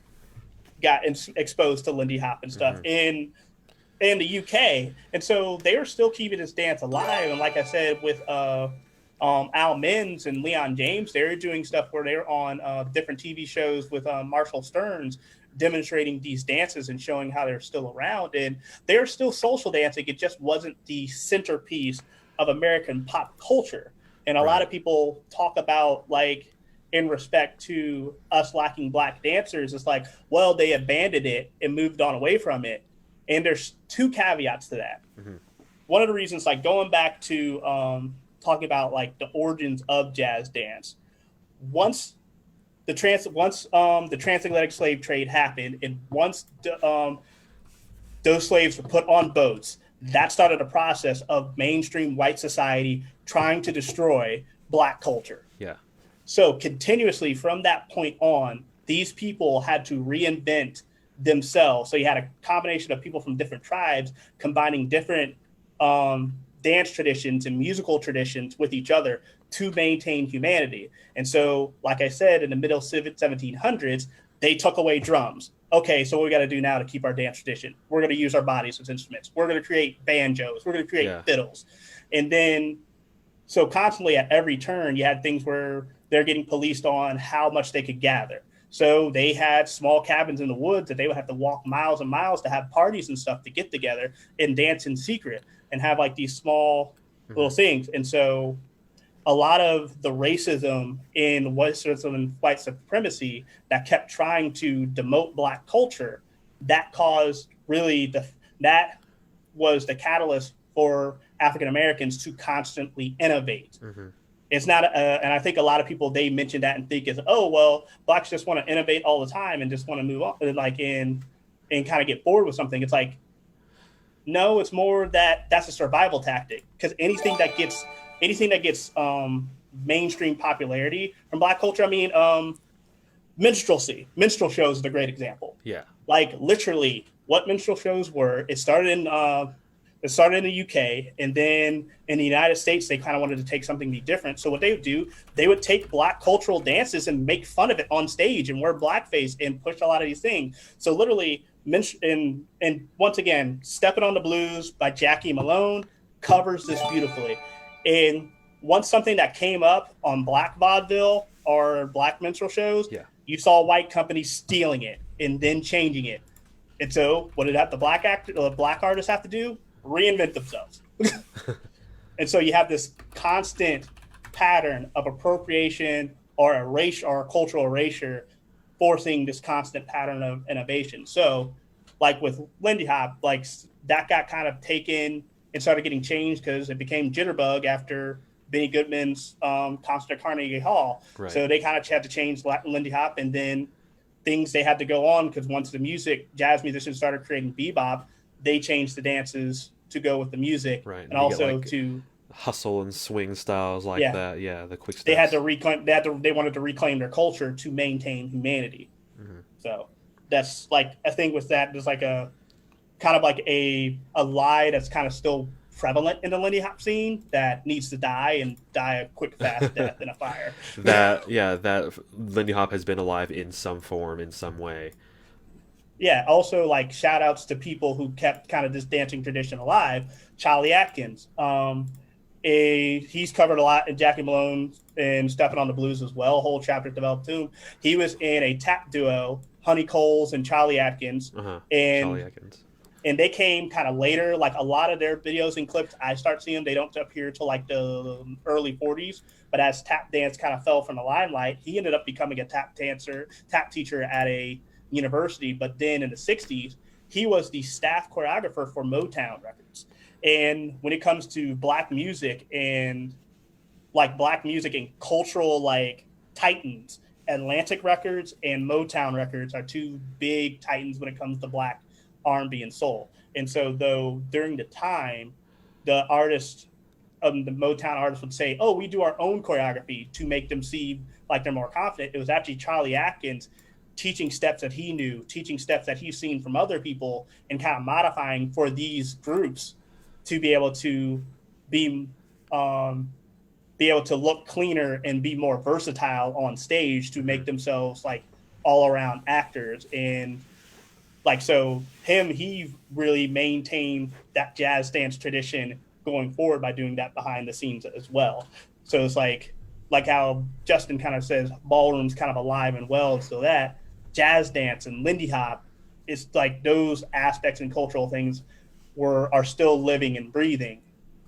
exposed to Lindy Hop and stuff Hmm. in the UK, and so they are still keeping this dance alive. And like I said, with Al Minns and Leon James, they're doing stuff where they're on different TV shows with Marshall Stearns, demonstrating these dances and showing how they're still around. And they're still social dancing. It just wasn't the centerpiece of American pop culture. And a lot Right. of people talk about like in respect to us lacking black dancers, it's like, well, they abandoned it and moved on away from it. And there's two caveats to that. Hmm. One of the reasons, like going back to talking about like the origins of jazz dance, once the transatlantic slave trade happened, and once those slaves were put on boats, that started a process of mainstream white society trying to destroy black culture. Yeah. So continuously from that point on, these people had to reinvent themselves. So you had a combination of people from different tribes combining different dance traditions and musical traditions with each other to maintain humanity. And so, like I said, in the middle 1700s, they took away drums. Okay, so what we got to do now to keep our dance tradition? We're going to use our bodies as instruments. We're going to create banjos. We're going to create Yeah. fiddles. And then so constantly at every turn, you had things where they're getting policed on how much they could gather. So they had small cabins in the woods that they would have to walk miles and miles to have parties and stuff to get together and dance in secret and have like these small little Hmm. things. And so a lot of the racism in white supremacy that kept trying to demote black culture, that caused really that was the catalyst for African Americans to constantly innovate. Hmm. It's not, and I think a lot of people they mention that and think is, oh well, blacks just want to innovate all the time and just want to move on, like and kind of get bored with something. It's like, no, it's more that that's a survival tactic because anything that gets mainstream popularity from black culture. I mean, minstrel shows is a great example. Yeah. Like literally, what minstrel shows were. It started in the UK, and then in the United States, they kind of wanted to take something be different. So what they would do, they would take black cultural dances and make fun of it on stage and wear blackface and push a lot of these things. So literally, and once again, "Stepping on the Blues" by Jackie Malone covers this beautifully. And once something that came up on black vaudeville or black minstrel shows, Yeah. you saw white companies stealing it and then changing it. And so, what did the black artists have to do? Reinvent themselves. And so you have this constant pattern of appropriation or erasure or cultural erasure, forcing this constant pattern of innovation. So, like with Lindy Hop, like that got kind of taken and started getting changed because it became Jitterbug after Benny Goodman's concert at Carnegie Hall. Right. So they kind of had to change Lindy Hop, and then things they had to go on because once the jazz musicians started creating bebop, they changed the dances to go with the music, Right. and And you get also like to hustle and swing styles like yeah, that. Yeah, the quick they had steps. to reclaim they wanted to reclaim their culture to maintain humanity. Hmm. So that's like a thing with that. There's like a kind of like a lie that's kind of still prevalent in the Lindy Hop scene that needs to die and die a quick, fast death in a fire. that Lindy Hop has been alive in some form, in some way. Yeah, also like shout outs to people who kept kind of this dancing tradition alive. Charlie Atkins. He's covered a lot in Jackie Malone and Stepping on the Blues as well. A whole chapter developed too. He was in a tap duo, Honey Coles and Charlie Atkins. Uh huh. Charlie And Atkins. and they came kind of later. Like a lot of their videos and clips I start seeing, they don't appear till like the early 40s. But as tap dance kind of fell from the limelight, he ended up becoming a tap teacher at a university. But then in the 60s, he was the staff choreographer for Motown Records. And when it comes to black music and cultural like titans, Atlantic Records and Motown Records are two big titans when it comes to black R&B and soul. And so, though during the time, the artists, the Motown artists would say, "Oh, we do our own choreography to make them seem like they're more confident." It was actually Charlie Atkins teaching steps that he knew, teaching steps that he's seen from other people, and kind of modifying for these groups to be able to be be able to look cleaner and be more versatile on stage to make themselves like all around actors. And like so he really maintained that jazz dance tradition going forward by doing that behind the scenes as well. So it's like how Justin kind of says ballroom's kind of alive and well, so that jazz dance and Lindy Hop is like those aspects and cultural things are still living and breathing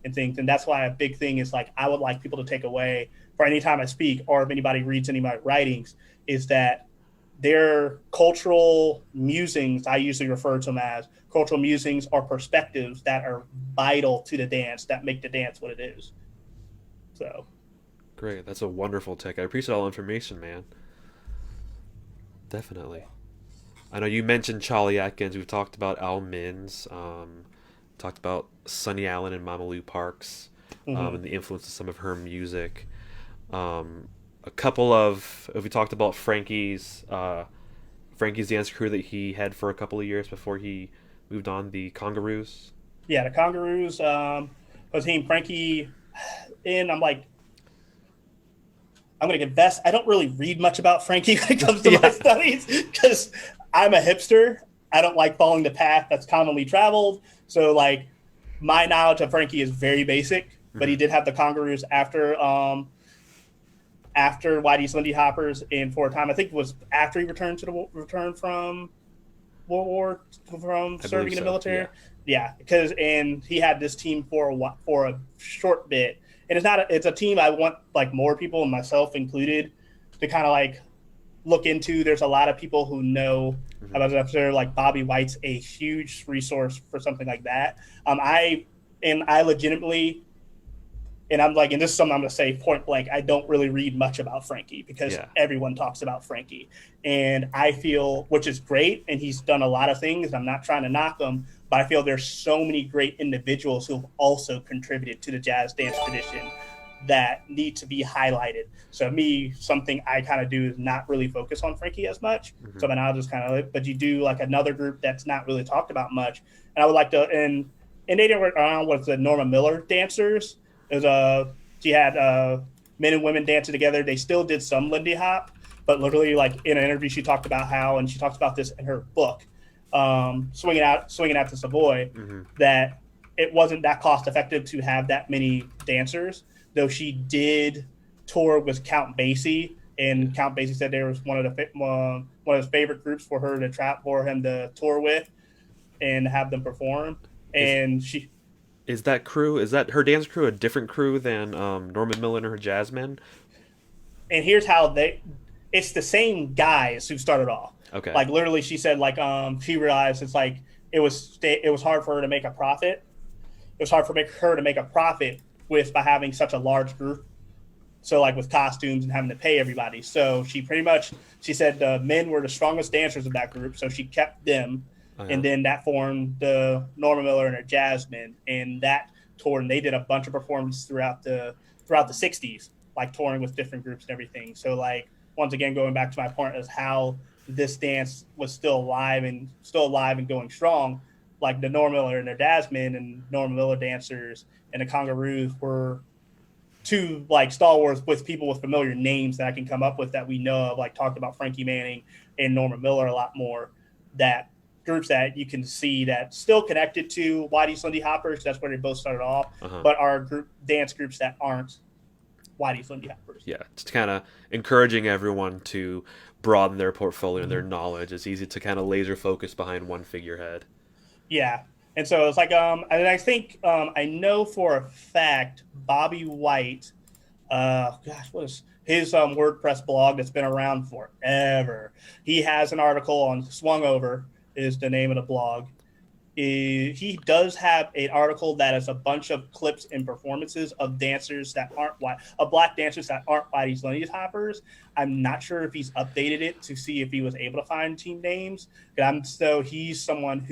and things. And that's why a big thing is like I would like people to take away for any time I speak or if anybody reads any of my writings is that their cultural musings, I usually refer to them as cultural musings or perspectives that are vital to the dance, that make the dance what it is. So Great. That's a wonderful take. I appreciate all the information, man. Definitely. I know you mentioned Charlie Atkins. We've talked about Al Minns. Talked about Sonny Allen and Mama Lou Parks, and the influence of some of her music. We talked about Frankie's dance crew that he had for a couple of years before he moved on, the Congaroos. yeah, the Congaroos was him, Frankie, and I'm going to confess, I don't really read much about Frankie when it comes to my studies because I'm a hipster. I don't like following the path that's commonly traveled. So, like, my knowledge of Frankie is very basic, but he did have the Congaroos after Whitey's Lindy Hoppers and for a time. I think it was after he returned from World War, from serving in the military. Yeah, and he had this team for a short bit. And it's a team I want like more people and myself included to kind of like look into. There's a lot of people who know about it. Like Bobby White's a huge resource for something like that. I legitimately, and I'm like, and this is something I'm going to say point blank, I don't really read much about Frankie because everyone talks about Frankie. And I feel, which is great, and he's done a lot of things. I'm not trying to knock him, but I feel there's so many great individuals who've also contributed to the jazz dance tradition that need to be highlighted. So me, something I kind of do is not really focus on Frankie as much. So then I'll just kind of, but you do like another group that's not really talked about much. And I would like to, and they didn't work around with the Norma Miller dancers. It was she had men and women dancing together. They still did some Lindy Hop, but literally like in an interview, she talked about how, and she talks about this in her book, swinging out to Savoy, that it wasn't that cost effective to have that many dancers, though she did tour with Count Basie, and Count Basie said there was one of his favorite groups for him to tour with and have them perform. And is that her dance crew a different crew than Norman Miller and her jazzmen? And here's how it's the same guys who started off. Okay. Like literally she said like she realized it's like it was hard for her to make a profit. It was hard for her to make a profit by having such a large group. So like with costumes and having to pay everybody. So she said the men were the strongest dancers of that group. So she kept them. Oh, yeah. And then that formed the Norma Miller and her Jasmine, and that toured. And they did a bunch of performances throughout the '60s, like touring with different groups and everything. So like once again, going back to my point is how this dance was still alive and going strong. Like the Norma Miller and their Jasmine and Norma Miller dancers and the Congaroos were two like stalwarts with people with familiar names that I can come up with that we know of, like talked about Frankie Manning and Norma Miller a lot more. That groups that you can see that still connected to Whitey's Lindy Hoppers. That's where they both started off, Uh-huh. but are dance groups that aren't Whitey's Lindy Hoppers. Yeah, just kind of encouraging everyone to broaden their portfolio and their knowledge. It's easy to kind of laser focus behind one figurehead. Yeah. And so it's like, and I think I know for a fact Bobby White, what is his WordPress blog that's been around forever? He has an article on Swung Over, is the name of the blog. He does have an article that is a bunch of clips and performances of dancers that aren't white, of black dancers that aren't Whitey's Lindy Hoppers. I'm not sure if he's updated it to see if he was able to find team names. So he's someone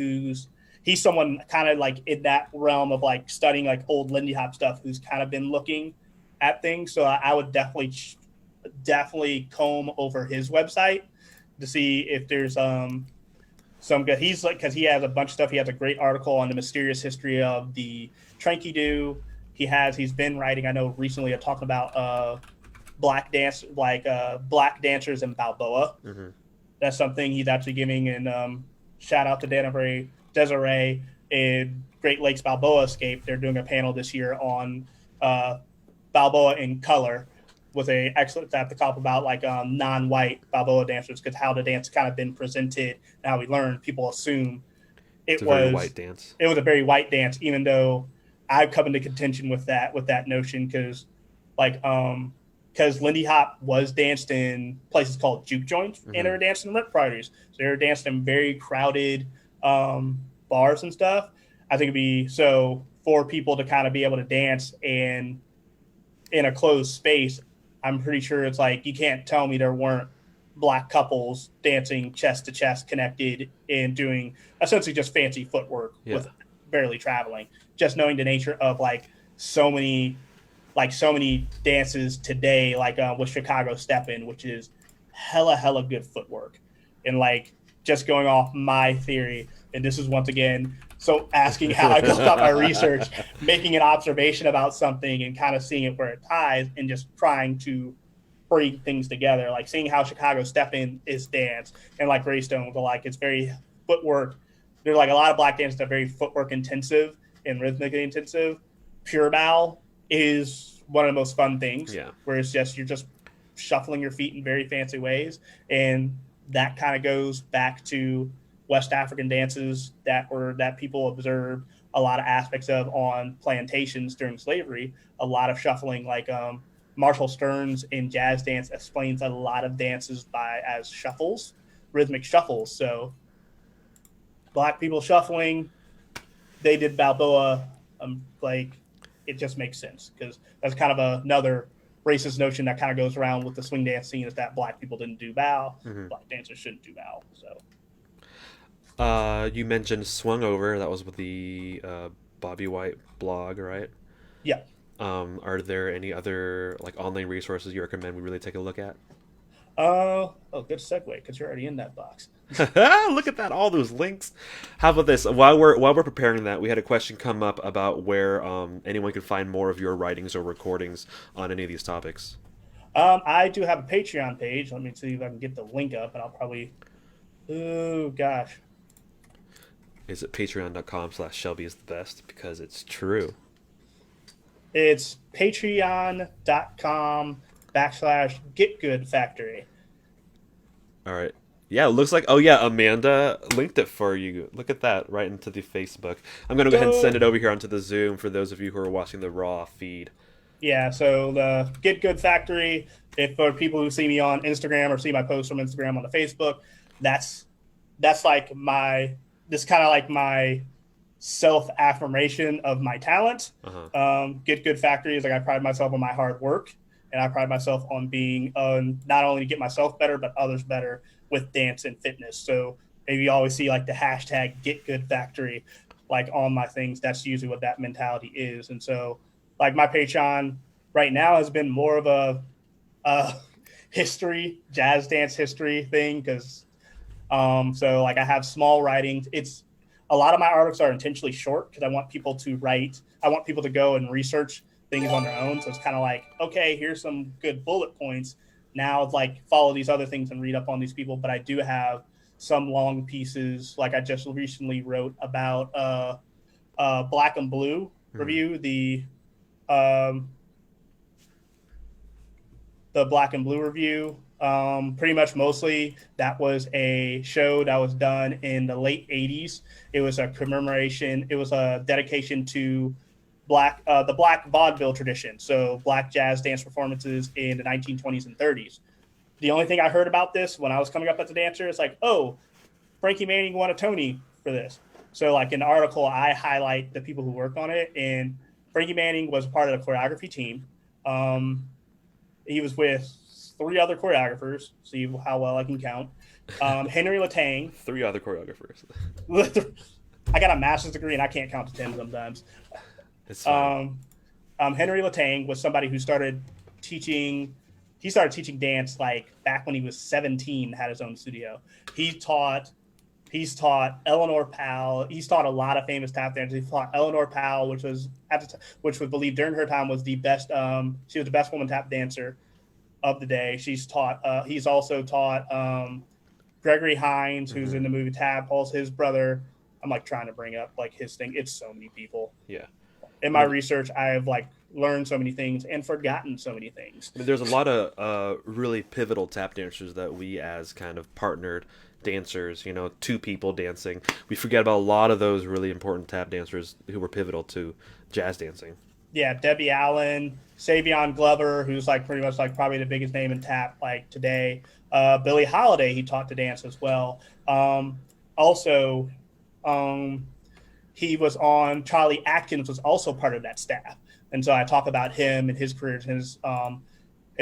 kind of like in that realm of like studying like old Lindy Hop stuff, who's kind of been looking at things. So I would definitely comb over his website to see if there's some good. He's like, because he has a bunch of stuff. He has a great article on the mysterious history of the Tranky Doo. He's been writing, I know recently, talking about black dancers in Balboa. Mm-hmm. That's something he's actually giving. And shout out to Desiree in Great Lakes Balboa Escape. They're doing a panel this year on Balboa in color, with a excellent to talk about like non-white Balboa dancers, because how the dance kind of been presented and how we learned. People assume It's a very white dance. It was a very white dance, even though I've come into contention with that notion, because Lindy Hop was danced in places called juke joints, and they were danced in rip parties. So they were danced in very crowded bars and stuff. I think it'd be so for people to kind of be able to dance in a closed space. I'm pretty sure it's like, you can't tell me there weren't black couples dancing chest to chest connected and doing essentially just fancy footwork with barely traveling. Just knowing the nature of so many dances today, with Chicago Steppin', which is hella good footwork. And just going off my theory, and this is once again, so asking how I built up my research, making an observation about something and kind of seeing it where it ties, and just trying to bring things together, like seeing how Chicago Step-In is dance, and like Greystone, but it's very footwork. There's a lot of black dances that are very footwork intensive and rhythmically intensive. Pure bow is one of the most fun things, where it's just, you're just shuffling your feet in very fancy ways. And that kind of goes back to West African dances that people observed a lot of aspects of on plantations during slavery. A lot of shuffling, Marshall Stearns in jazz dance explains a lot of dances as shuffles, rhythmic shuffles. So black people shuffling, they did Balboa. It just makes sense, because that's kind of another racist notion that kind of goes around with the swing dance scene, is that black people didn't do bow. Black dancers shouldn't do bow. So. You mentioned Swung Over. That was with the Bobby White blog, right? Yeah. Are there any other online resources you recommend we really take a look at? Good segue, because you're already in that box. Look at that, all those links. How about this? While we're preparing that, we had a question come up about where anyone can find more of your writings or recordings on any of these topics. I do have a Patreon page. Let me see if I can get the link up, and I'll probably. Oh gosh. Is it patreon.com/Shelby is the best? Because it's true. It's patreon.com/getgoodfactory. All right. Yeah, it looks like, oh yeah, Amanda linked it for you. Look at that, right into the Facebook. I'm going to go ahead and send it over here onto the Zoom for those of you who are watching the raw feed. Yeah, so the Get Good Factory, if for people who see me on Instagram or see my posts from Instagram on the Facebook, that's my self-affirmation of my talent. Get Good Factory is I pride myself on my hard work, and I pride myself on being not only to get myself better, but others better with dance and fitness. So if you always see like the hashtag Get Good Factory, like on my things, that's usually what that mentality is. And so, like my Patreon right now has been more of a history, jazz dance history thing because so like I have small writings. It's a lot of my articles are intentionally short because I want people to write. I want people to go and research things on their own. So it's kind of like, okay, here's some good bullet points. Now it's like follow these other things and read up on these people. But I do have some long pieces. Like I just recently wrote about Black and Blue review, um, the Black and Blue review. Pretty much mostly that was a show that was done in the late 80s. It was a commemoration. It was a dedication to the black vaudeville tradition. So black jazz dance performances in the 1920s and 30s. The only thing I heard about this when I was coming up as a dancer is like, oh, Frankie Manning won a Tony for this. So like in the article, I highlight the people who worked on it. And Frankie Manning was part of the choreography team. He was with 3 other choreographers. See how well I can count. Henry Latang. 3 other choreographers. I got a master's degree and I can't count to 10 sometimes. It's fine. Henry Latang was somebody who started teaching. He started teaching dance like back when he was 17. Had his own studio. He's taught Eleanor Powell. He's taught a lot of famous tap dancers. He taught Eleanor Powell, which was believed during her time was the best. She was the best woman tap dancer of the day. He's also taught Gregory Hines, who's in the movie Tadpoles. His brother. I'm like trying to bring up like his thing. It's so many people. Yeah. In my research, I have like learned so many things and forgotten so many things. I mean, there's a lot of really pivotal tap dancers that we as kind of partnered dancers, 2 people dancing. We forget about a lot of those really important tap dancers who were pivotal to jazz dancing. Yeah, Debbie Allen, Savion Glover, who's like pretty much like probably the biggest name in tap like today. Billie Holiday, he taught to dance as well. Also, he was on Charlie Atkins was also part of that staff, and so I talk about him and his career,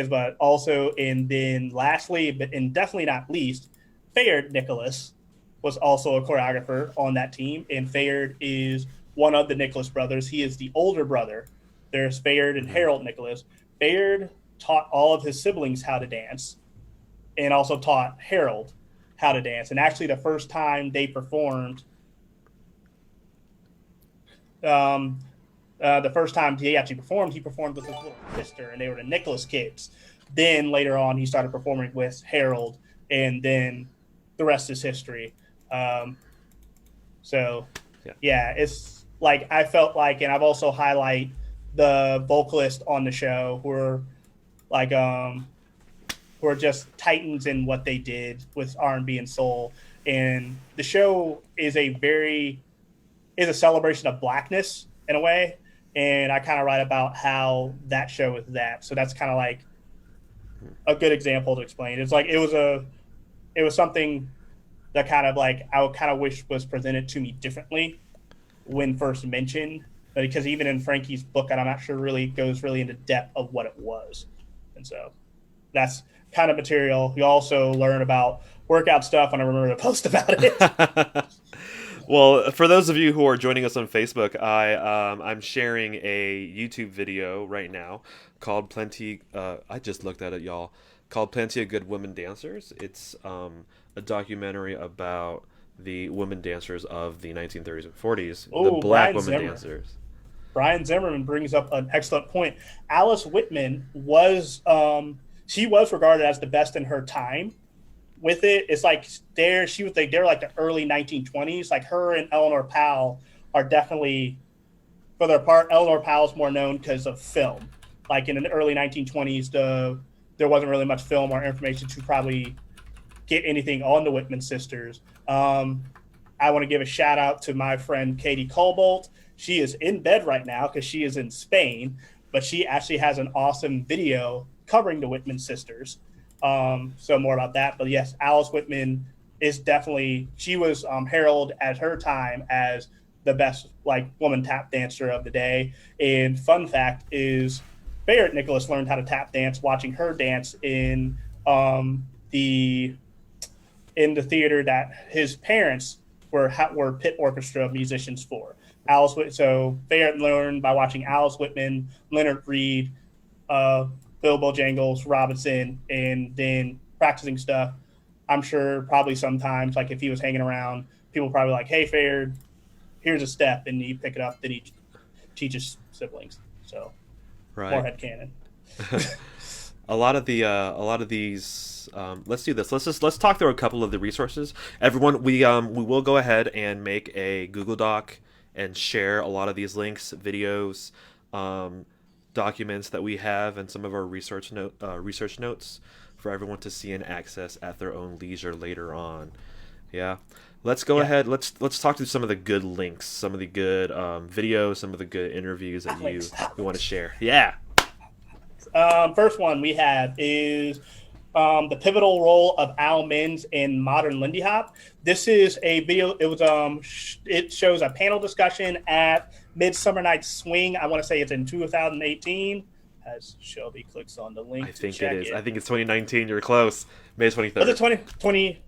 but also and then lastly, but and definitely not least, Fayard Nicholas was also a choreographer on that team, and Fayard is one of the Nicholas brothers. He is the older brother. There's Fayard and Harold Nicholas. Fayard taught all of his siblings how to dance, and also taught Harold how to dance. And actually, the first time they performed. The first time he actually performed, he performed with his little sister, and they were the Nicholas kids. Then later on, he started performing with Harold, and then the rest is history. So, yeah, it's like I felt like, and I've also highlight the vocalists on the show who are like who are just titans in what they did with R&B and soul. And the show is a celebration of blackness in a way. And I kind of write about how that show is that. So that's kind of like a good example to explain. It's like, it was something that kind of like, I would kind of wish was presented to me differently when first mentioned, because even in Frankie's book, I'm not sure really goes really into depth of what it was. And so that's kind of material. You also learn about workout stuff, and I remember to post about it. Well, for those of you who are joining us on Facebook, I'm sharing a YouTube video right now called Plenty. I just looked at it, y'all. Called Plenty of Good Women Dancers. It's a documentary about the women dancers of the 1930s and 40s, the black women dancers. Brian Zimmerman brings up an excellent point. Alice Whitman was she was regarded as the best in her time. With it, it's like they're like the early 1920s. Like her and Eleanor Powell are definitely, for their part, Eleanor Powell's more known because of film. Like in the early 1920s, there wasn't really much film or information to probably get anything on the Whitman sisters. I want to give a shout out to my friend Katie Colbolt. She is in bed right now because she is in Spain, but she actually has an awesome video covering the Whitman sisters. So more about that. But yes, Alice Whitman is definitely, she was heralded at her time as the best like woman tap dancer of the day. And fun fact is Barrett Nicholas learned how to tap dance watching her dance in in the theater that his parents were pit orchestra musicians for. So Fayard learned by watching Alice Whitman, Leonard Reed, Bill Bojangles, Robinson, and then practicing stuff. I'm sure probably sometimes, like if he was hanging around, people probably like, "Hey, Fayard, here's a step," and he pick it up. Then he teaches siblings. So more Right. headcanon. A lot of these. Let's do this. Let's talk through a couple of the resources. Everyone, we will go ahead and make a Google Doc and share a lot of these links, videos, documents that we have, and some of our research notes for everyone to see and access at their own leisure later on. Yeah. Let's go Yeah. ahead. Let's talk through some of the good links, some of the good videos, some of the good interviews that you want to share. Yeah. First one we have is the pivotal role of Al Minns in modern Lindy Hop. This is a video. It shows a panel discussion at Midsummer Night's Swing. I want to say it's in 2018. As Shelby clicks on the link, I think it is. I think it's 2019. You're close. May 23rd. Was it 2020?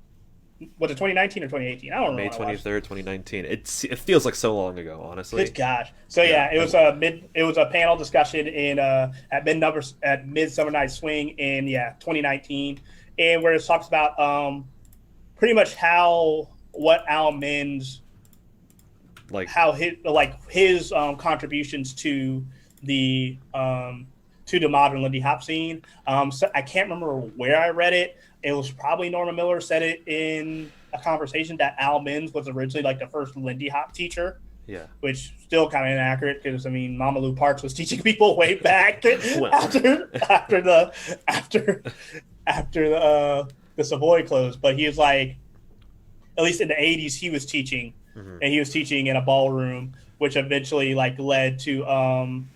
Was it 2019 or 2018? I don't remember. May 23rd, 2019. It feels like so long ago, honestly. Good gosh. So yeah, it was a panel discussion at Midsummer Night's Swing in 2019, and where it talks about pretty much what Al Minns his contributions to the modern Lindy Hop scene. So I can't remember where I read it. It was probably Norma Miller said it in a conversation that Al Minns was originally like the first Lindy Hop teacher. Yeah. Which still kind of inaccurate because I mean Mama Lou Parks was teaching people way back Well. after the Savoy closed. But he was like, at least in the 80s, he was teaching, and he was teaching in a ballroom, which eventually like led to and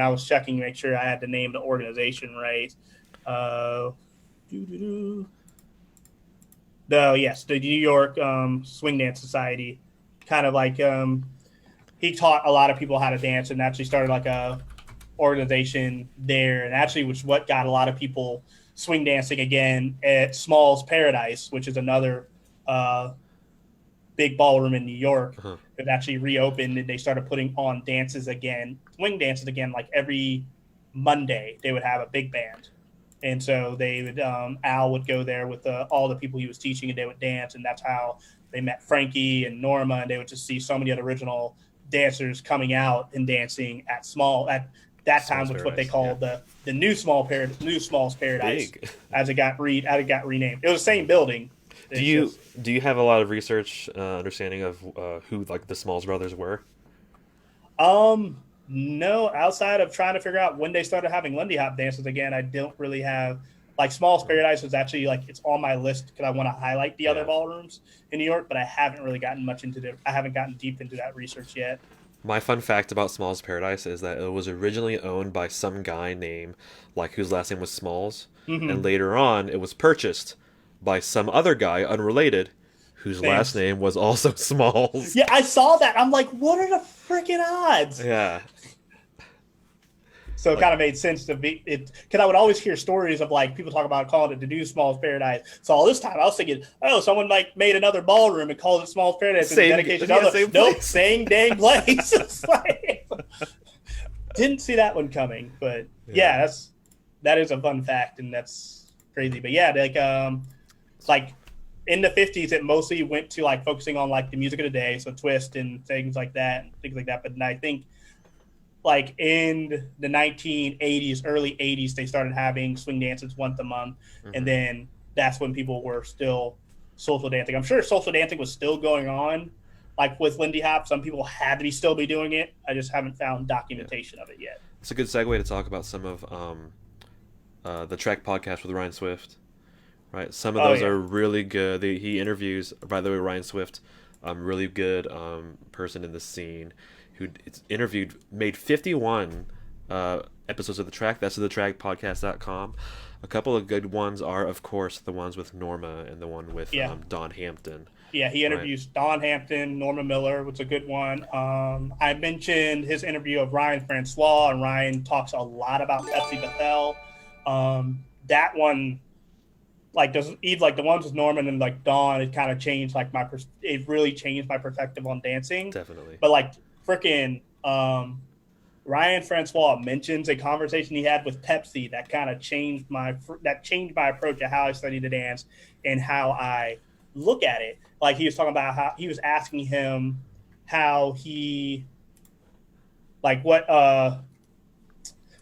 I was checking to make sure I had the name of the organization right. The New York Swing Dance Society, kind of like he taught a lot of people how to dance and actually started like a organization there, and actually which what got a lot of people swing dancing again at Small's Paradise, which is another big ballroom in New York. It actually reopened and they started putting on dances again, swing dances again, like every Monday they would have a big band. And so they would, Al would go there with all the people he was teaching, and they would dance. And that's how they met Frankie and Norma, and they would just see so many of the original dancers coming out and dancing at that time, which what they called the new Small's Paradise, Big. as it got renamed. It was the same building. Do you have a lot of research understanding of who like the Smalls brothers were? No, outside of trying to figure out when they started having Lindy Hop dances again, I don't really have like Small's Paradise was actually like it's on my list because I want to highlight the other ballrooms in New York, but I haven't really gotten I haven't gotten deep into that research yet. My fun fact about Smalls Paradise is that it was originally owned by some guy named whose last name was Smalls, and later on it was purchased by some other guy unrelated whose last name was also Smalls. Yeah, I saw that. I'm like, what are the freaking odds? Yeah. So it kind of made sense to be it because I would always hear stories of like people talk about calling it the new Small's Paradise. So all this time I was thinking, oh, someone like made another ballroom and called it Small's Paradise and dedicated to another. Nope, same dang place. It's like, didn't see that one coming, but that is a fun fact and that's crazy. But yeah, like in the 50s, it mostly went to like focusing on like the music of the day, so twist and things like that. But I think like in the 1980s, early 80s, they started having swing dances once a month. And then that's when people were still social dancing. I'm sure social dancing was still going on. Like with Lindy Hop, some people had to still be doing it. I just haven't found documentation of it yet. It's a good segue to talk about some of the Track podcast with Ryan Swift. Right, some of those are really good. He interviews, by the way, Ryan Swift, really good person in the scene, who made 51 episodes of the Track. That's at thetrackpodcast.com. A couple of good ones are, of course, the ones with Norma and the one with Don Hampton. Yeah, he interviews Don Hampton, Norma Miller, which is a good one. I mentioned his interview of Ryan Francois, and Ryan talks a lot about Betsy Bethel. That one like those Eve, like the ones with Norman and like Dawn, it kind of changed like it really changed my perspective on dancing. Definitely. But like freaking Ryan Francois mentions a conversation he had with Pepsi that kind of changed my approach to how I study the dance and how I look at it. Like he was talking about how he was asking him how he like what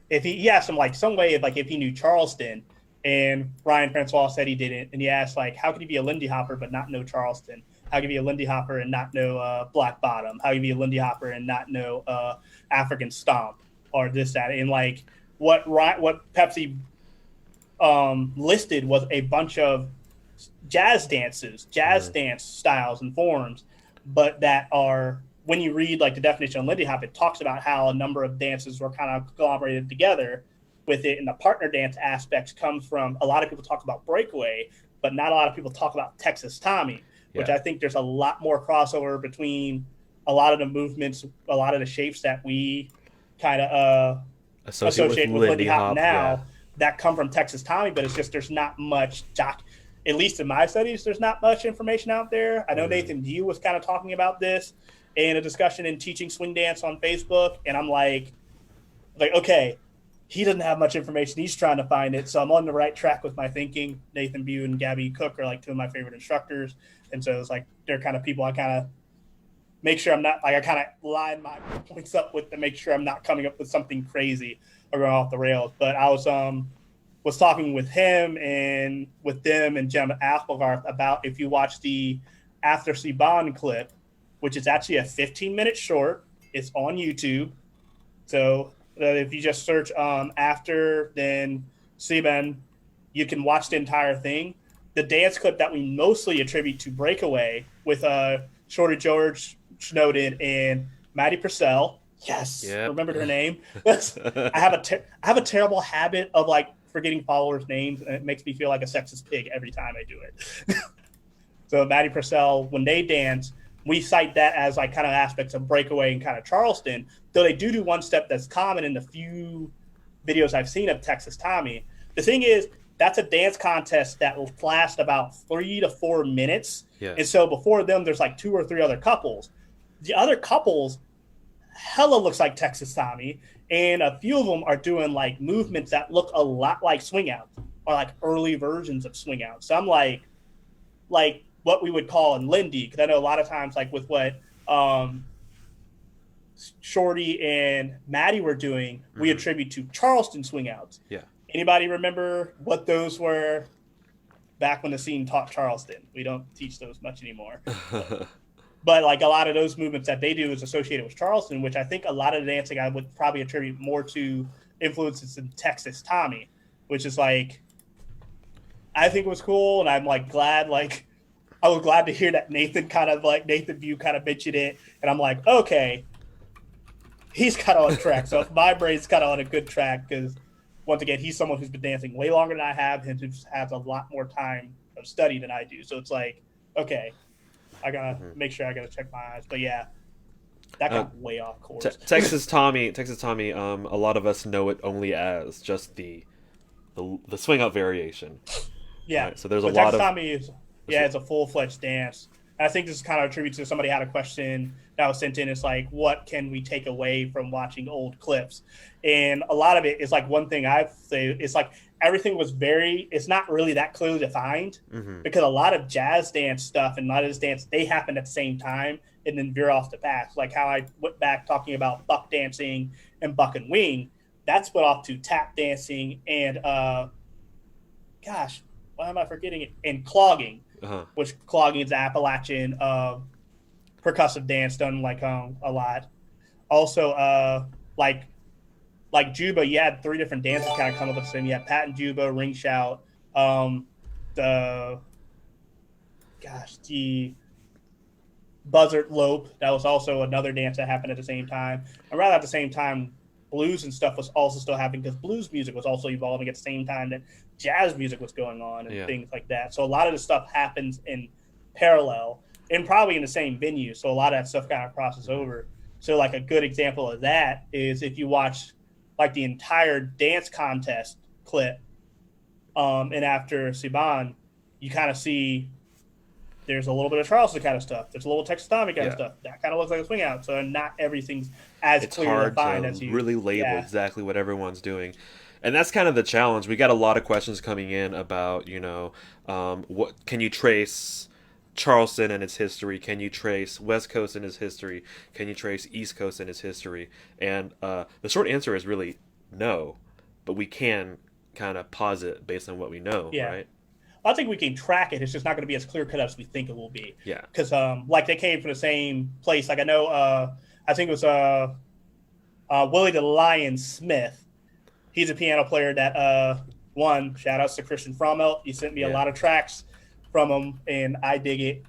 if he asked him like some way of like if he knew Charleston, and Ryan Francois said he didn't, and he asked like how could he be a Lindy Hopper but not know Charleston? How could he be a Lindy Hopper and not know Black Bottom? How could he be a Lindy Hopper and not know African Stomp or this that? And like what Pepsi listed was a bunch of jazz dance styles and forms, but that are when you read like the definition of Lindy Hop, it talks about how a number of dances were kind of collaborated together with it, and the partner dance aspects comes from a lot of people talk about breakaway, but not a lot of people talk about Texas Tommy, which I think there's a lot more crossover between a lot of the movements, a lot of the shapes that we kind of associate with Lindy Hop now that come from Texas Tommy, but it's just there's not much at least in my studies, there's not much information out there. I know Nathan View was kind of talking about this in a discussion in Teaching Swing Dance on Facebook, and I'm like, okay, he doesn't have much information. He's trying to find it, so I'm on the right track with my thinking. Nathan View and Gabby Cook are like two of my favorite instructors, and so it's like they're kind of people I kind of make sure I'm not like I kind of line my points up with to make sure I'm not coming up with something crazy or going off the rails. But I was talking with him and with them and Jim Applegarth about if you watch the After Siban clip, which is actually a 15-minute short. It's on YouTube. So if you just search after, then Siban, you can watch the entire thing. The dance clip that we mostly attribute to Breakaway with Shorty George Snowden and Maddie Purcell. Yes, remembered her name. I have a terrible habit of like forgetting followers' names, and it makes me feel like a sexist pig every time I do it. So Maddie Purcell, when they dance, we cite that as like kind of aspects of Breakaway and kind of Charleston, though they do one step that's common in the few videos I've seen of Texas Tommy. The thing is, that's a dance contest that will last about 3 to 4 minutes. Yeah. And so before them, there's like 2 or 3 other couples. The other couples hella looks like Texas Tommy, and a few of them are doing like movements that look a lot like swing outs or like early versions of swing outs. So I'm like what we would call in Lindy, because I know a lot of times like with what Shorty and Maddie were doing, we attribute to Charleston swing outs. Yeah. Anybody remember what those were back when the scene taught Charleston? We don't teach those much anymore. But like a lot of those movements that they do is associated with Charleston, which I think a lot of the dancing I would probably attribute more to influences in Texas Tommy, which is like, I think it was cool. And I'm like glad, like, I was glad to hear that Nathan View kind of mentioned it. And I'm like, okay, he's kind of on track. So my brain's kind of on a good track because once again, he's someone who's been dancing way longer than I have and who has a lot more time of study than I do. So it's like, okay, I gotta make sure I gotta check my eyes. But yeah, that got way off course. Texas Tommy. A lot of us know it only as just the swing out variation. Yeah. Right? So there's but a lot Texas of Tommy it's a full-fledged dance. And I think this is kind of a tribute to somebody had a question that was sent in. It's like, what can we take away from watching old clips? And a lot of it is like one thing I've say it's like everything was it's not really that clearly defined because a lot of jazz dance stuff and a lot of this dance, they happen at the same time and then veer off the path. Like how I went back talking about buck dancing and buck and wing. That's split off to tap dancing and, why am I forgetting it? And clogging. Which clogging is the Appalachian percussive dance done like a lot. Also, like Juba, you had 3 different dances kind of come up with the same. You had Pat and Juba, ring shout, the buzzard lope. That was also another dance that happened at the same time. And right at the same time, blues and stuff was also still happening because blues music was also evolving at the same time that jazz music was going on and things like that. So a lot of the stuff happens in parallel and probably in the same venue. So a lot of that stuff kind of crosses over. So like a good example of that is if you watch like the entire dance contest clip and after Siban, you kind of see there's a little bit of Charleston kind of stuff. There's a little Texas Tommy kind of Yeah. stuff. That kind of looks like a swing out. So not everything's as It's clearly hard defined to as you. really label Yeah. exactly what everyone's doing. And that's kind of the challenge. We got a lot of questions coming in about, what can you trace Charleston and its history? Can you trace West Coast and its history? Can you trace East Coast and its history? And the short answer is really no, but we can kind of posit based on what we know, Yeah. right? I think we can track it. It's just not going to be as clear cut as we think it will be. Yeah. Because like they came from the same place. Like I know, I think it was Willie the Lion Smith. He's a piano player that won. Shout outs to Christian Frommel. He sent me a Yeah. lot of tracks from him, and I dig it.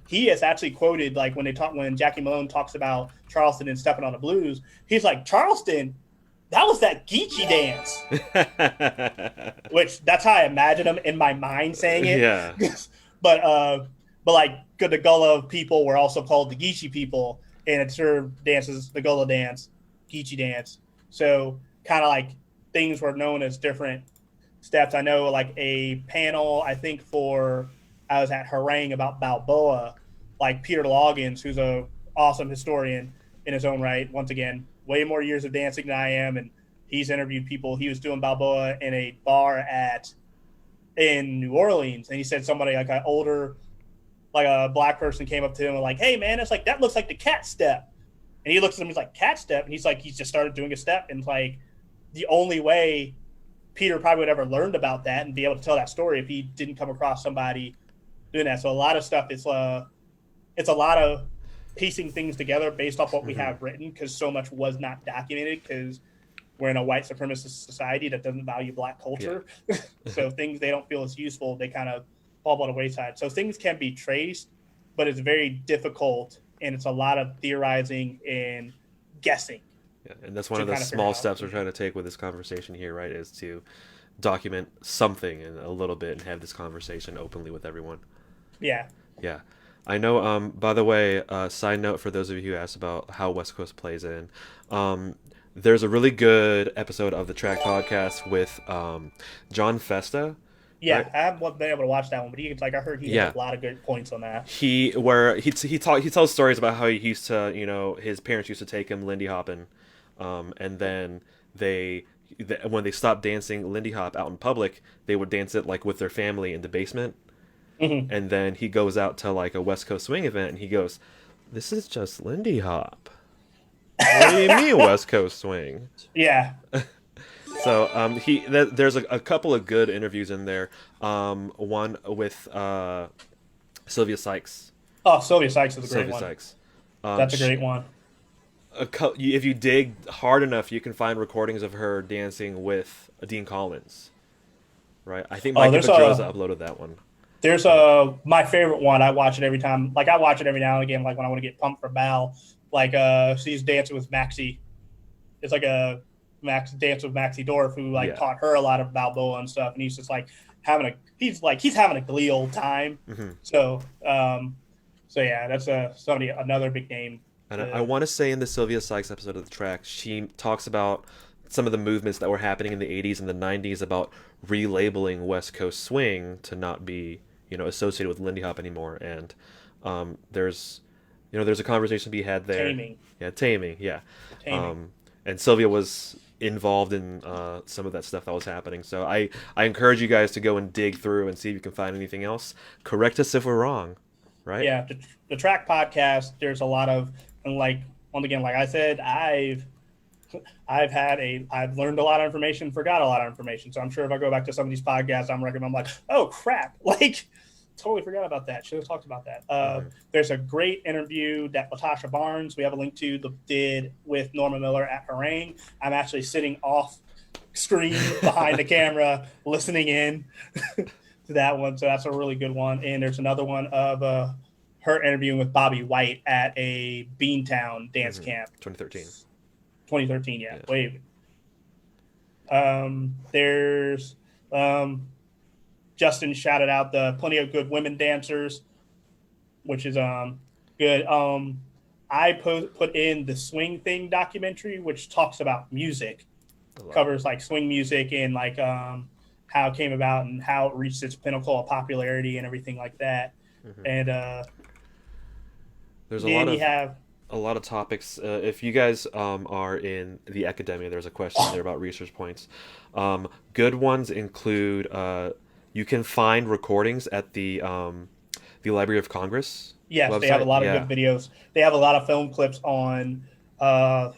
He has actually quoted like when Jackie Malone talks about Charleston and stepping on the blues. He's like, Charleston, that was that Geechee dance, which that's how I imagine him in my mind saying it. Yeah. but like the Gullah people were also called the Geechee people, and it served dances the Gullah dance, Geechee dance. So kind of like things were known as different steps. I know like a panel I think I was at Harangue about Balboa, like Peter Loggins, who's a awesome historian in his own right. Once again, way more years of dancing than I am, and he's interviewed people. He was doing Balboa in a bar in New Orleans, and he said somebody like an older, like a black person came up to him and like, "Hey man, it's like that looks like the cat step," and he looks at him, he's like, "Cat step," and he's like, he's just started doing a step, and like the only way Peter probably would ever learned about that and be able to tell that story if he didn't come across somebody doing that. So a lot of stuff it's a lot of piecing things together based off what we have written, because so much was not documented because we're in a white supremacist society that doesn't value black culture. Yeah. So things they don't feel as useful, they kind of fall by the wayside. So things can be traced, but it's very difficult, and it's a lot of theorizing and guessing. Yeah, and that's one of the small steps we're trying to take with this conversation here, right? Is to document something in a little bit and have this conversation openly with everyone. Yeah. Yeah. I know, by the way, side note for those of you who asked about how West Coast plays in, there's a really good episode of the Track Podcast with John Festa. Yeah, right? I haven't been able to watch that one, but I heard he had a lot of good points on that. He tells stories about how he used to, his parents used to take him Lindy hopping, and then when they stopped dancing Lindy Hop out in public, they would dance it like with their family in the basement. Mm-hmm. And then he goes out to like a West Coast swing event, and he goes, "This is just Lindy Hop. What do you mean West Coast swing?" Yeah. So there's a couple of good interviews in there. One with Sylvia Sykes. Oh, Sylvia Sykes is a great one. Sylvia Sykes. That's a great one. If you dig hard enough, you can find recordings of her dancing with Dean Collins. Right? I think Mike Pedroza uploaded that one. There's my favorite one. I watch it every time. Like I watch it every now and again. Like when I want to get pumped for Bal. Like she's dancing with Maxie. It's like a dance with Maxie Dorf, who taught her a lot of Balboa and stuff. And he's just like he's having a glee old time. Mm-hmm. So yeah, that's another big name. And I want to say in the Sylvia Sykes episode of the Track, she talks about some of the movements that were happening in the 80s and the 90s about relabeling West Coast swing to not be, associated with Lindy Hop anymore. And there's a conversation to be had there. Taming. Yeah, taming. Yeah. And Sylvia was involved in some of that stuff that was happening. So I encourage you guys to go and dig through and see if you can find anything else. Correct us if we're wrong, right? Yeah, the Track Podcast, there's a lot of, and once again, like I said, I've learned a lot of information, forgot a lot of information. So I'm sure if I go back to some of these podcasts I'm like, oh crap, totally forgot about that. Should have talked about that. There's a great interview that Latasha Barnes, we have a link to, did with Norma Miller at Harangue. I'm actually sitting off screen behind the camera, listening in to that one. So that's a really good one. And there's another one of her interviewing with Bobby White at a Beantown dance camp. 2013, yeah. Wait. There's Justin shouted out the Plenty of Good Women Dancers, which is good. I put in the Swing Thing documentary, which talks about music, covers swing music and how it came about and how it reached its pinnacle of popularity and everything like that. Hmm. And There's then you have a lot of topics. If you guys are in the academia, there's a question there about research points. Good ones include you can find recordings at the Library of Congress yes, they have a website. lot of Yeah. good videos. They have a lot of film clips on uh,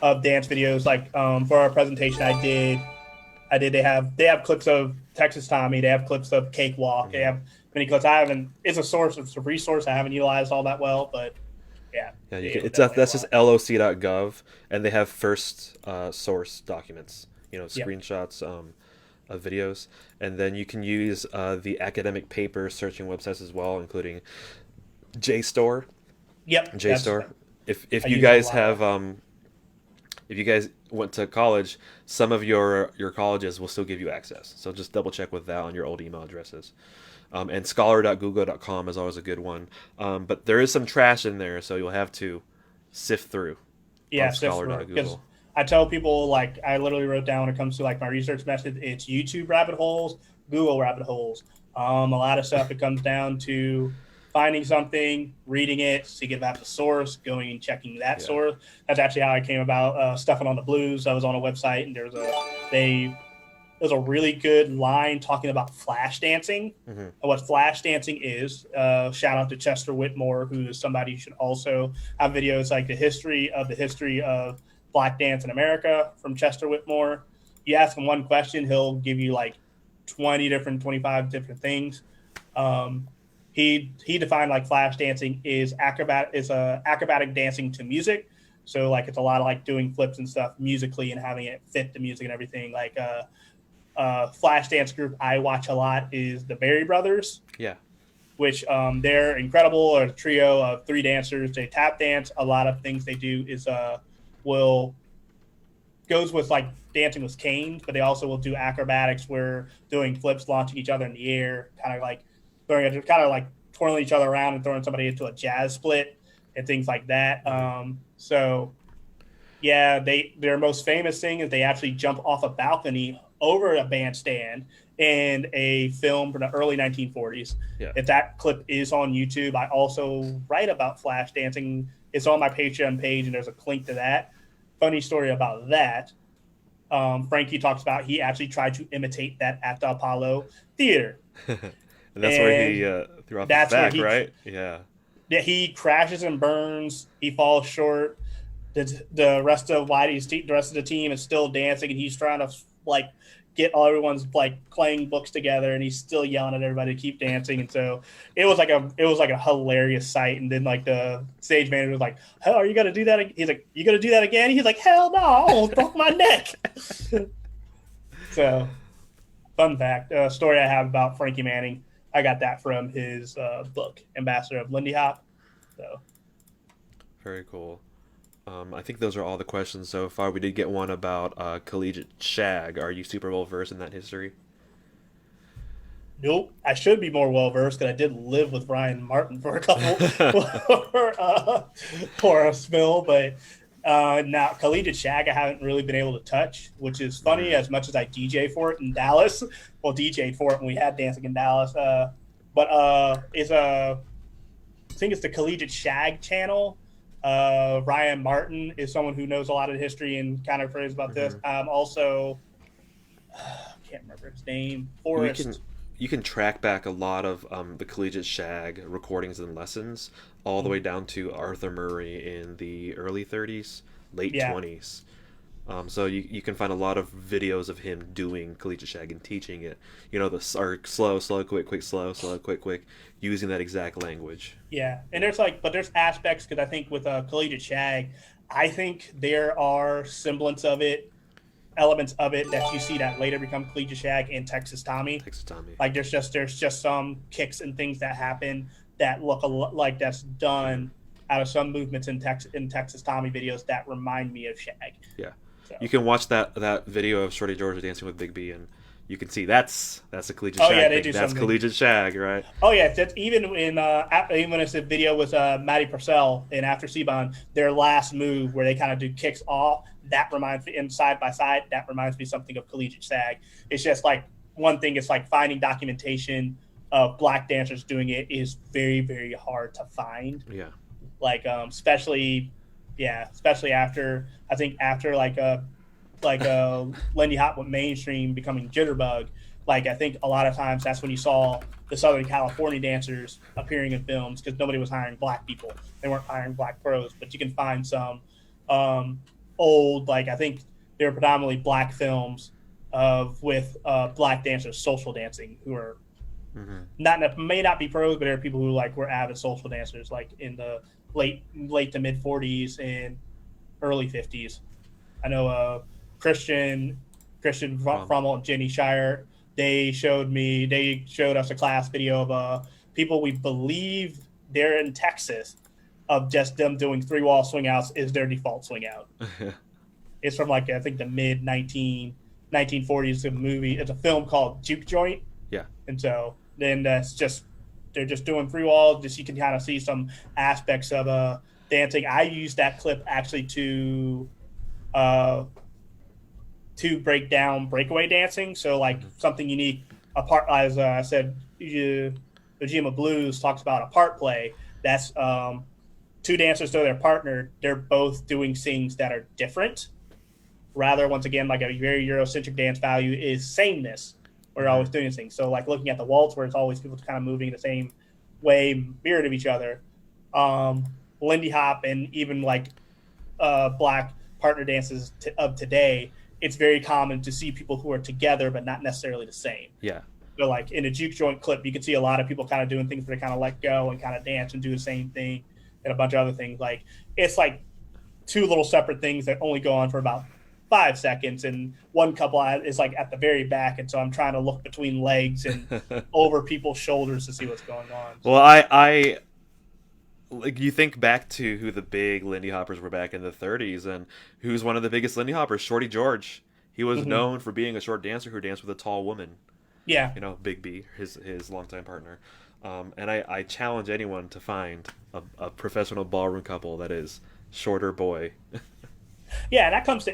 of dance videos. Like for our presentation, I did. They have clips of Texas Tommy. They have clips of Cakewalk. They Hmm. have many clips. I haven't. It's a source. It's a resource I haven't utilized all that well, but yeah, Yeah, you can. it It's definitely have a that's just lot. loc.gov, and they have first source documents. Yep. Screenshots of videos, and then you can use the academic paper searching websites as well, including JSTOR. Yep. That's JSTOR. If I you use it a guys lot have of. if you guys went to college, some of your colleges will still give you access. So just double check with that on your old email addresses. And scholar.google.com is always a good one. But there is some trash in there, so you'll have to sift through on Yeah, sift through because scholar.google. I tell people like I literally wrote down when it comes to like my research method, it's YouTube rabbit holes, Google rabbit holes. A lot of stuff it comes down to finding something, reading it, seeking about the source, going and checking that Yeah. source. That's actually how I came about stuffing on the blues. I was on a website and there's a really good line talking about flash dancing Hmm. and what flash dancing is. Shout out to Chester Whitmore, who is somebody who should also have videos like the history of black dance in America from Chester Whitmore. You ask him one question, he'll give you like 25 different things. Um, he defined like flash dancing is acrobatic dancing to music. So like it's a lot of like doing flips and stuff musically and having it fit the music and everything. Like flash dance group I watch a lot is the Berry Brothers, Yeah. which they're incredible. A trio of three dancers. They tap dance. A lot of things they do is will goes with like dancing with canes, but they also will do acrobatics where doing flips, launching each other in the air, kind of like twirling each other around and throwing somebody into a jazz split and things like that. Hmm. So yeah, their most famous thing is they actually jump off a balcony over a bandstand in a film from the early 1940s. Yeah. If that clip is on YouTube, I also write about flash dancing. It's on my Patreon page, and there's a link to that. Funny story about that. Frankie talks about he actually tried to imitate that at the Apollo Theater, And that's where he and threw off his that's where back, right? Yeah. he crashes and burns. He falls short. The rest of the rest of the team is still dancing, and he's trying to like get all everyone's like playing books together, and he's still yelling at everybody to keep dancing. And so it was like a hilarious sight. And then like the stage manager was like, "Hell, are you gonna do that?" He's like, "You gonna do that again?" He's like, "Hell no, I almost broke my neck." So fun fact, story I have about Frankie Manning. I got that from his book, Ambassador of Lindy Hop. So Very cool. I think those are all the questions so far. We did get one about collegiate shag. Are you super well versed in that history? nope, I should be more well versed because I did live with Ryan Martin for a couple for a spill, but now collegiate shag I haven't really been able to touch, which is funny Hmm. as much as I DJ for it in Dallas. Well, DJ'd for it when we had dancing in Dallas, but it's a I think it's the Collegiate Shag channel. Ryan Martin is someone who knows a lot of history and kind of phrase about this. Hmm. Also, I can't remember his name. We can Forrest. you can track back a lot of the collegiate shag recordings and lessons all the way down to Arthur Murray in the early 30s, late Yeah, 20s. So you can find a lot of videos of him doing collegiate shag and teaching it. The slow, slow, quick, quick, slow, slow, quick, quick, using that exact language. yeah. And there's aspects because I think with Collegiate Shag, I think there are semblance of it, elements of it that you see that later become Collegiate Shag in Texas Tommy. Texas Tommy. Like there's just some kicks and things that happen that look like that's Hmm. done out of some movements in Texas Tommy videos that remind me of Shag. Yeah, So, you can watch that video of Shorty Georgia dancing with Big B, and you can see that's a collegiate oh yeah, shag they thing. do That's something. collegiate shag, right? Oh yeah, that's even when it's a video with Maddie Purcell and After Sebon, their last move where they kind of do kicks off. that reminds me, and side by side, that reminds me something of collegiate SAG. It's just like one thing. It's like finding documentation of Black dancers doing it is very, very hard to find. Yeah. Like especially, yeah, especially after I think after like Lindy Hop with mainstream becoming Jitterbug. Like I think a lot of times that's when you saw the Southern California dancers appearing in films because nobody was hiring Black people. They weren't hiring Black pros, but you can find some old, like I think they were predominantly Black films with Black dancers social dancing who are may not be pros, but there are people who like were avid social dancers, like in the late to mid 40s and early 50s. I know Christian Frommel and Jenny Shire. They showed us a class video of people we believe they're in Texas of just them doing 3-wall swing outs is their default swing out. It's from like I think the mid 1940s. A movie. It's a film called Juke Joint. Yeah. And so then that's just they're just doing 3-wall. Just you can kind of see some aspects of dancing. I used that clip actually to break down breakaway dancing. So like something unique, apart, as I said, Ujima Blues talks about a part play. That's two dancers to their partner. They're both doing things that are different. Rather, once again, like a very Eurocentric dance value is sameness. We're always doing things. So like looking at the waltz where it's always people kind of moving the same way, mirrored of each other. Lindy Hop and even like Black partner dances of today, it's very common to see people who are together but not necessarily the same. Yeah. So like in a Juke Joint clip, you can see a lot of people kind of doing things where they kind of let go and kind of dance and do the same thing and a bunch of other things. Like it's like two little separate things that only go on for about 5 seconds, and one couple is like at the very back, and so I'm trying to look between legs and over people's shoulders to see what's going on. Well, I like you think back to who the big Lindy Hoppers were back in the 30s, and who's one of the biggest Lindy Hoppers, Shorty George. He was known for being a short dancer who danced with a tall woman. Yeah. You know, Big B, his longtime partner. And I challenge anyone to find a professional ballroom couple that is shorter boy. Yeah, and that comes to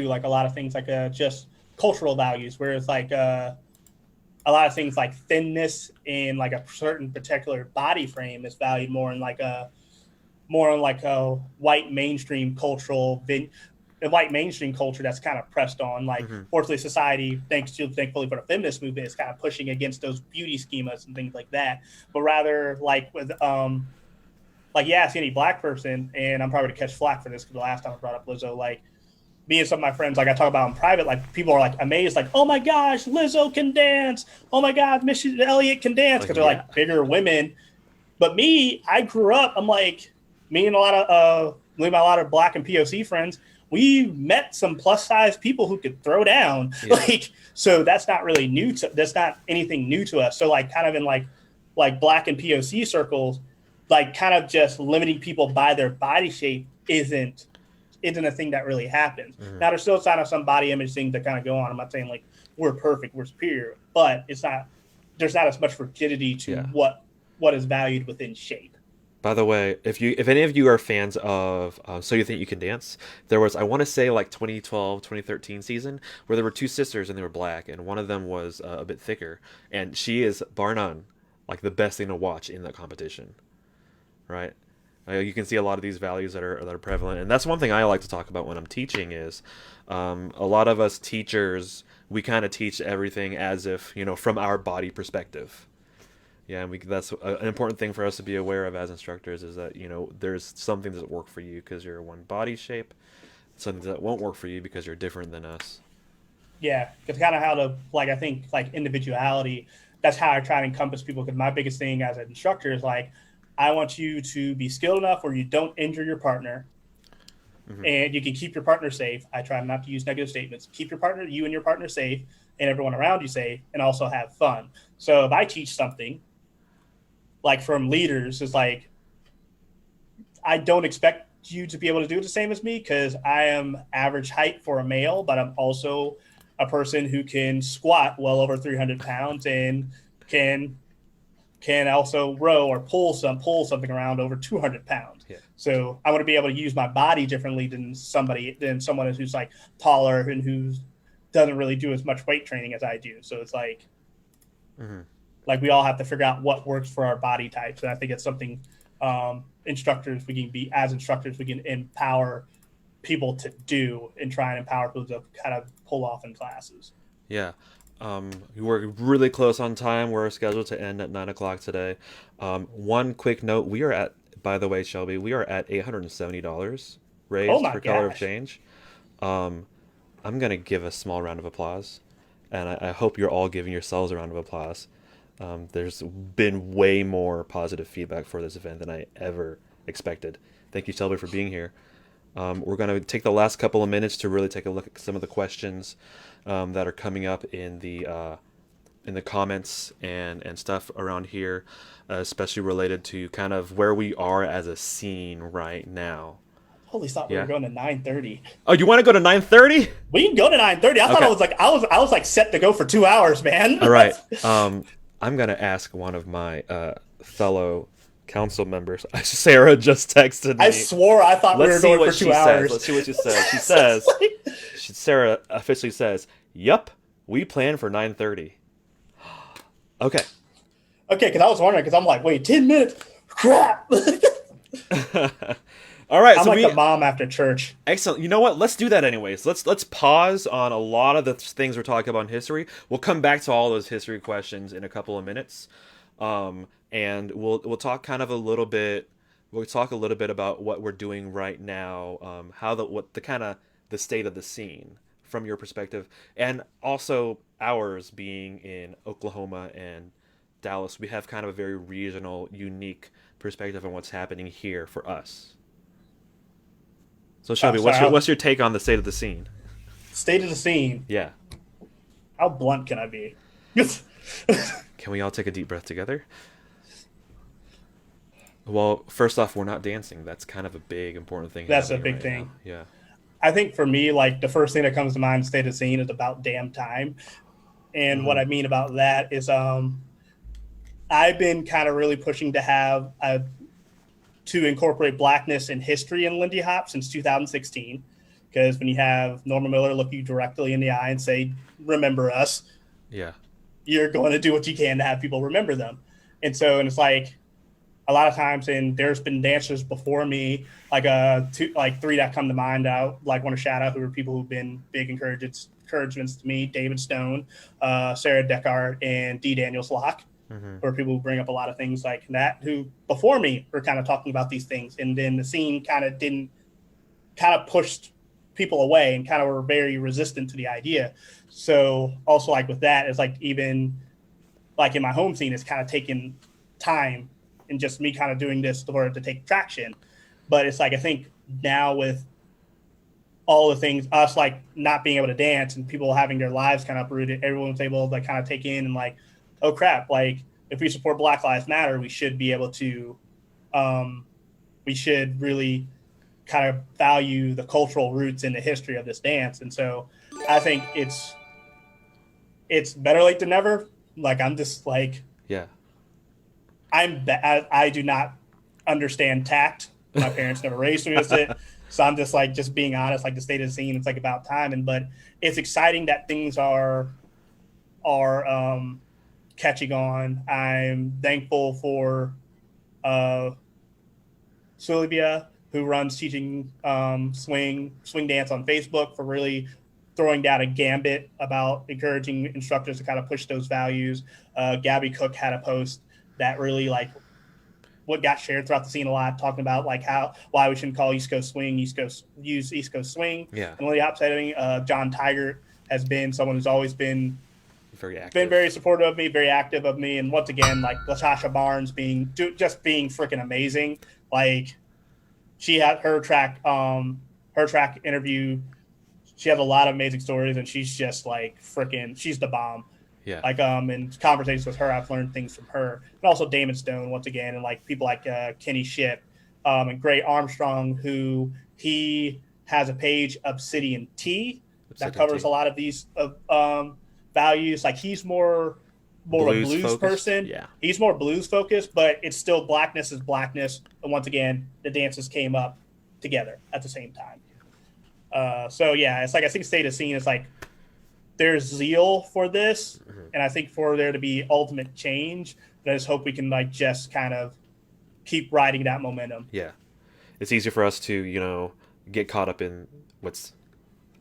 like a lot of things like just cultural values, where it's like a lot of things like thinness in like a certain particular body frame is valued more in like a white mainstream culture that's kind of pressed on. Like, fortunately, society, thankfully for the feminist movement, is kind of pushing against those beauty schemas and things like that. But rather, like with ask any Black person, and I'm probably gonna catch flack for this because the last time I brought up Lizzo, like me and some of my friends, like I talk about in private, like people are like amazed, like, oh my gosh, Lizzo can dance. Oh my God, Missy Elliott can dance, because they're like bigger women. But me, I grew up. I'm like me and a lot of Black and POC friends. We met some plus size people who could throw down. Yeah. Like, so that's not really that's not anything new to us. So like kind of in like Black and POC circles, like kind of just limiting people by their body shape isn't a thing that really happens. Now there's still some body image things that kind of go on. I'm not saying like we're perfect, we're superior, but there's not as much rigidity to what is valued within shape. By the way, if any of you are fans of So You Think You Can Dance, there was, I want to say, like 2012, 2013 season where there were two sisters and they were Black, and one of them was a bit thicker, and she is, bar none, like the best thing to watch in that competition, right? You can see a lot of these values that are prevalent, and that's one thing I like to talk about when I'm teaching is a lot of us teachers, we kind of teach everything as if, from our body perspective. Yeah, and that's an important thing for us to be aware of as instructors is that, there's some things that work for you because you're one body shape, something that won't work for you because you're different than us. Yeah, it's kind of how I think, like, individuality, that's how I try to encompass people, because my biggest thing as an instructor is, like, I want you to be skilled enough where you don't injure your partner, and you can keep your partner safe. I try not to use negative statements. Keep you and your partner safe, and everyone around you safe, and also have fun. So if I teach something, like from leaders, is like, I don't expect you to be able to do the same as me because I am average height for a male, but I'm also a person who can squat well over 300 pounds and can can also row or pull something around over 200 pounds. Yeah. So I want to be able to use my body differently than someone who's like taller and who doesn't really do as much weight training as I do. So it's like we all have to figure out what works for our body types. And I think it's something instructors we can empower people to do and try and empower people to kind of pull off in classes. Yeah. We're really close on time. We're scheduled to end at 9 o'clock today. One quick note: by the way, Shelby, we are at $870 Oh raised my for Color of gosh. Change. I'm gonna give a small round of applause, and I hope you're all giving yourselves a round of applause. There's been way more positive feedback for this event than I ever expected. Thank you, Shelby, for being here. We're going to take the last couple of minutes to really take a look at some of the questions that are coming up in the comments and stuff around here, especially related to kind of where we are as a scene right now. Holy thought we were Yeah. going to 9:30. Oh, you want to go to 9:30? We can go to 9:30. I thought Okay. I was like I was like set to go for 2 hours, man. All right. I'm going to ask one of my fellow council members. Sarah just texted me. I swore I thought we Let's were see going what for she 2 says. hours. Let's see what she says. She says, Sarah officially says, "Yup, we plan for 9:30." Okay. Okay, because I was wondering, because I'm like, wait, 10 minutes? Crap. All right. I'm So like the mom after church. excellent. You know what? Let's do that anyways. Let's pause on a lot of the things we're talking about in history. We'll come back to all those history questions in a couple of minutes, and we'll talk kind of a little bit. We'll talk a little bit about what we're doing right now, the state of the scene from your perspective, and also ours being in Oklahoma and Dallas. We have kind of a very regional, unique perspective on what's happening here for us. So Shelby, what's your take on the state of the scene? State of the scene. Yeah. How blunt can I be? Can we all take a deep breath together? Well, first off, we're not dancing. That's kind of a big, important thing. That's a happening big right thing. now. Yeah. I think for me, like the first thing that comes to mind, state of the scene, is about damn time. And what I mean about that is I've been kind of really pushing to incorporate Blackness and history in Lindy Hop since 2016. Because when you have Norma Miller look you directly in the eye and say, "Remember us," Yeah. you're going to do what you can to have people remember them. And it's like a lot of times, and there's been dancers before me, like three that come to mind. I like want to shout out who are people who've been big encouragements to me: David Stone, Sarah Deckard, and D. Daniels Locke. Mm-hmm. Or people who bring up a lot of things like that, who before me were kind of talking about these things, and then the scene kind of pushed people away and kind of were very resistant to the idea. So also like with that, it's like even like in my home scene, it's kind of taken time and just me kind of doing this for it to take traction. But it's like I think now with all the things, us like not being able to dance and people having their lives kind of uprooted, everyone's able to kind of take in and like, oh crap, like if we support Black Lives Matter, we should be able to, we should really kind of value the cultural roots in the history of this dance. And so I think it's better late than never. Like I'm just like, Yeah. I do not understand tact. My parents never raised me with it. So I'm just being honest, like the state of the scene, it's like about time. But it's exciting that things are catching on. I'm thankful for Sylvia, who runs teaching swing dance on Facebook, for really throwing down a gambit about encouraging instructors to kind of push those values. Gabby Cook had a post that really like what got shared throughout the scene a lot, talking about like why we shouldn't call East Coast swing East Coast swing. Yeah. And on the opposite of John Tiger has been someone who's always been Very active. been very supportive of me, very active of me, and once again, like Latasha Barnes being freaking amazing. Like she had her track interview. She has a lot of amazing stories, and she's just like she's the bomb. Yeah. Like in conversations with her, I've learned things from her, and also Damon Stone once again, and like people like Kenny Shipp, and Gray Armstrong, who he has a page, Obsidian Tea, that covers a lot of these values. Like he's more more of a Blues blues focused. person. Yeah. He's more blues focused, but it's still blackness is blackness. And once again, the dances came up together at the same time. So yeah, it's like I think State of Scene is like there's zeal for this, and I think for there to be ultimate change, but I just hope we can like just kind of keep riding that momentum. Yeah. It's easier for us to, get caught up in what's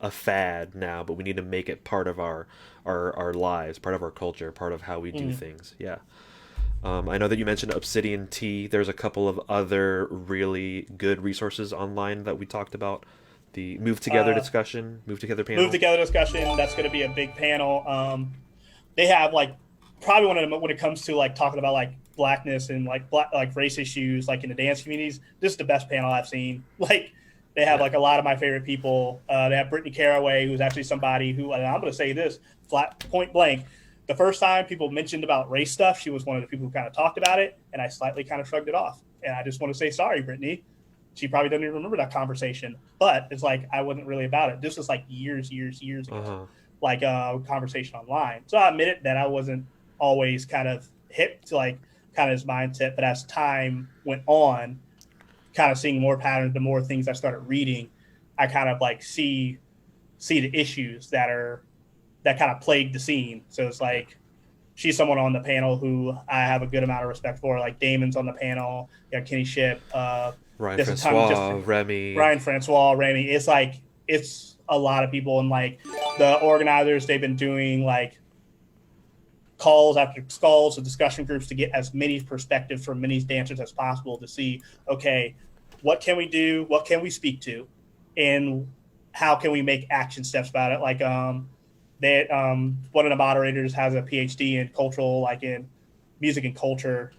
a fad now, but we need to make it part of our lives, part of our culture, part of how we do Mm. things. Yeah. I know that you mentioned Obsidian Tea. There's a couple of other really good resources online that we talked about. The Move Together Uh, discussion, Move Together Move panel. together discussion. That's going to be a big panel. They have like probably one of them when it comes to like talking about like blackness and like like race issues like in the dance communities. This is the best panel I've seen. Like they have Yeah. like a lot of my favorite people. They have Brittany Caraway, who's actually somebody who, and I'm going to say this flat point blank. The first time people mentioned about race stuff, she was one of the people who kind of talked about it, and I slightly kind of shrugged it off. And I just want to say sorry, Brittany. She probably doesn't even remember that conversation, but it's like I wasn't really about it. This was like years Uh ago, huh. like a conversation online. So I admit it that I wasn't always kind of hip to like kind of his mindset, but as time went on, kind of seeing more patterns, the more things I started reading, I kind of like see the issues that kind of plague the scene. So it's Yeah. like she's someone on the panel who I have a good amount of respect for. Like Damon's on the panel, you got Kenny Ship. Ryan There's a ton of just Francois, Remy. Ryan Francois, Remy. It's like it's a lot of people, and like the organizers, they've been doing like calls after calls of discussion groups to get as many perspectives from many dancers as possible to see, okay, what can we do, what can we speak to, and how can we make action steps about it. Like that one of the moderators has a PhD in cultural, like in music and culture,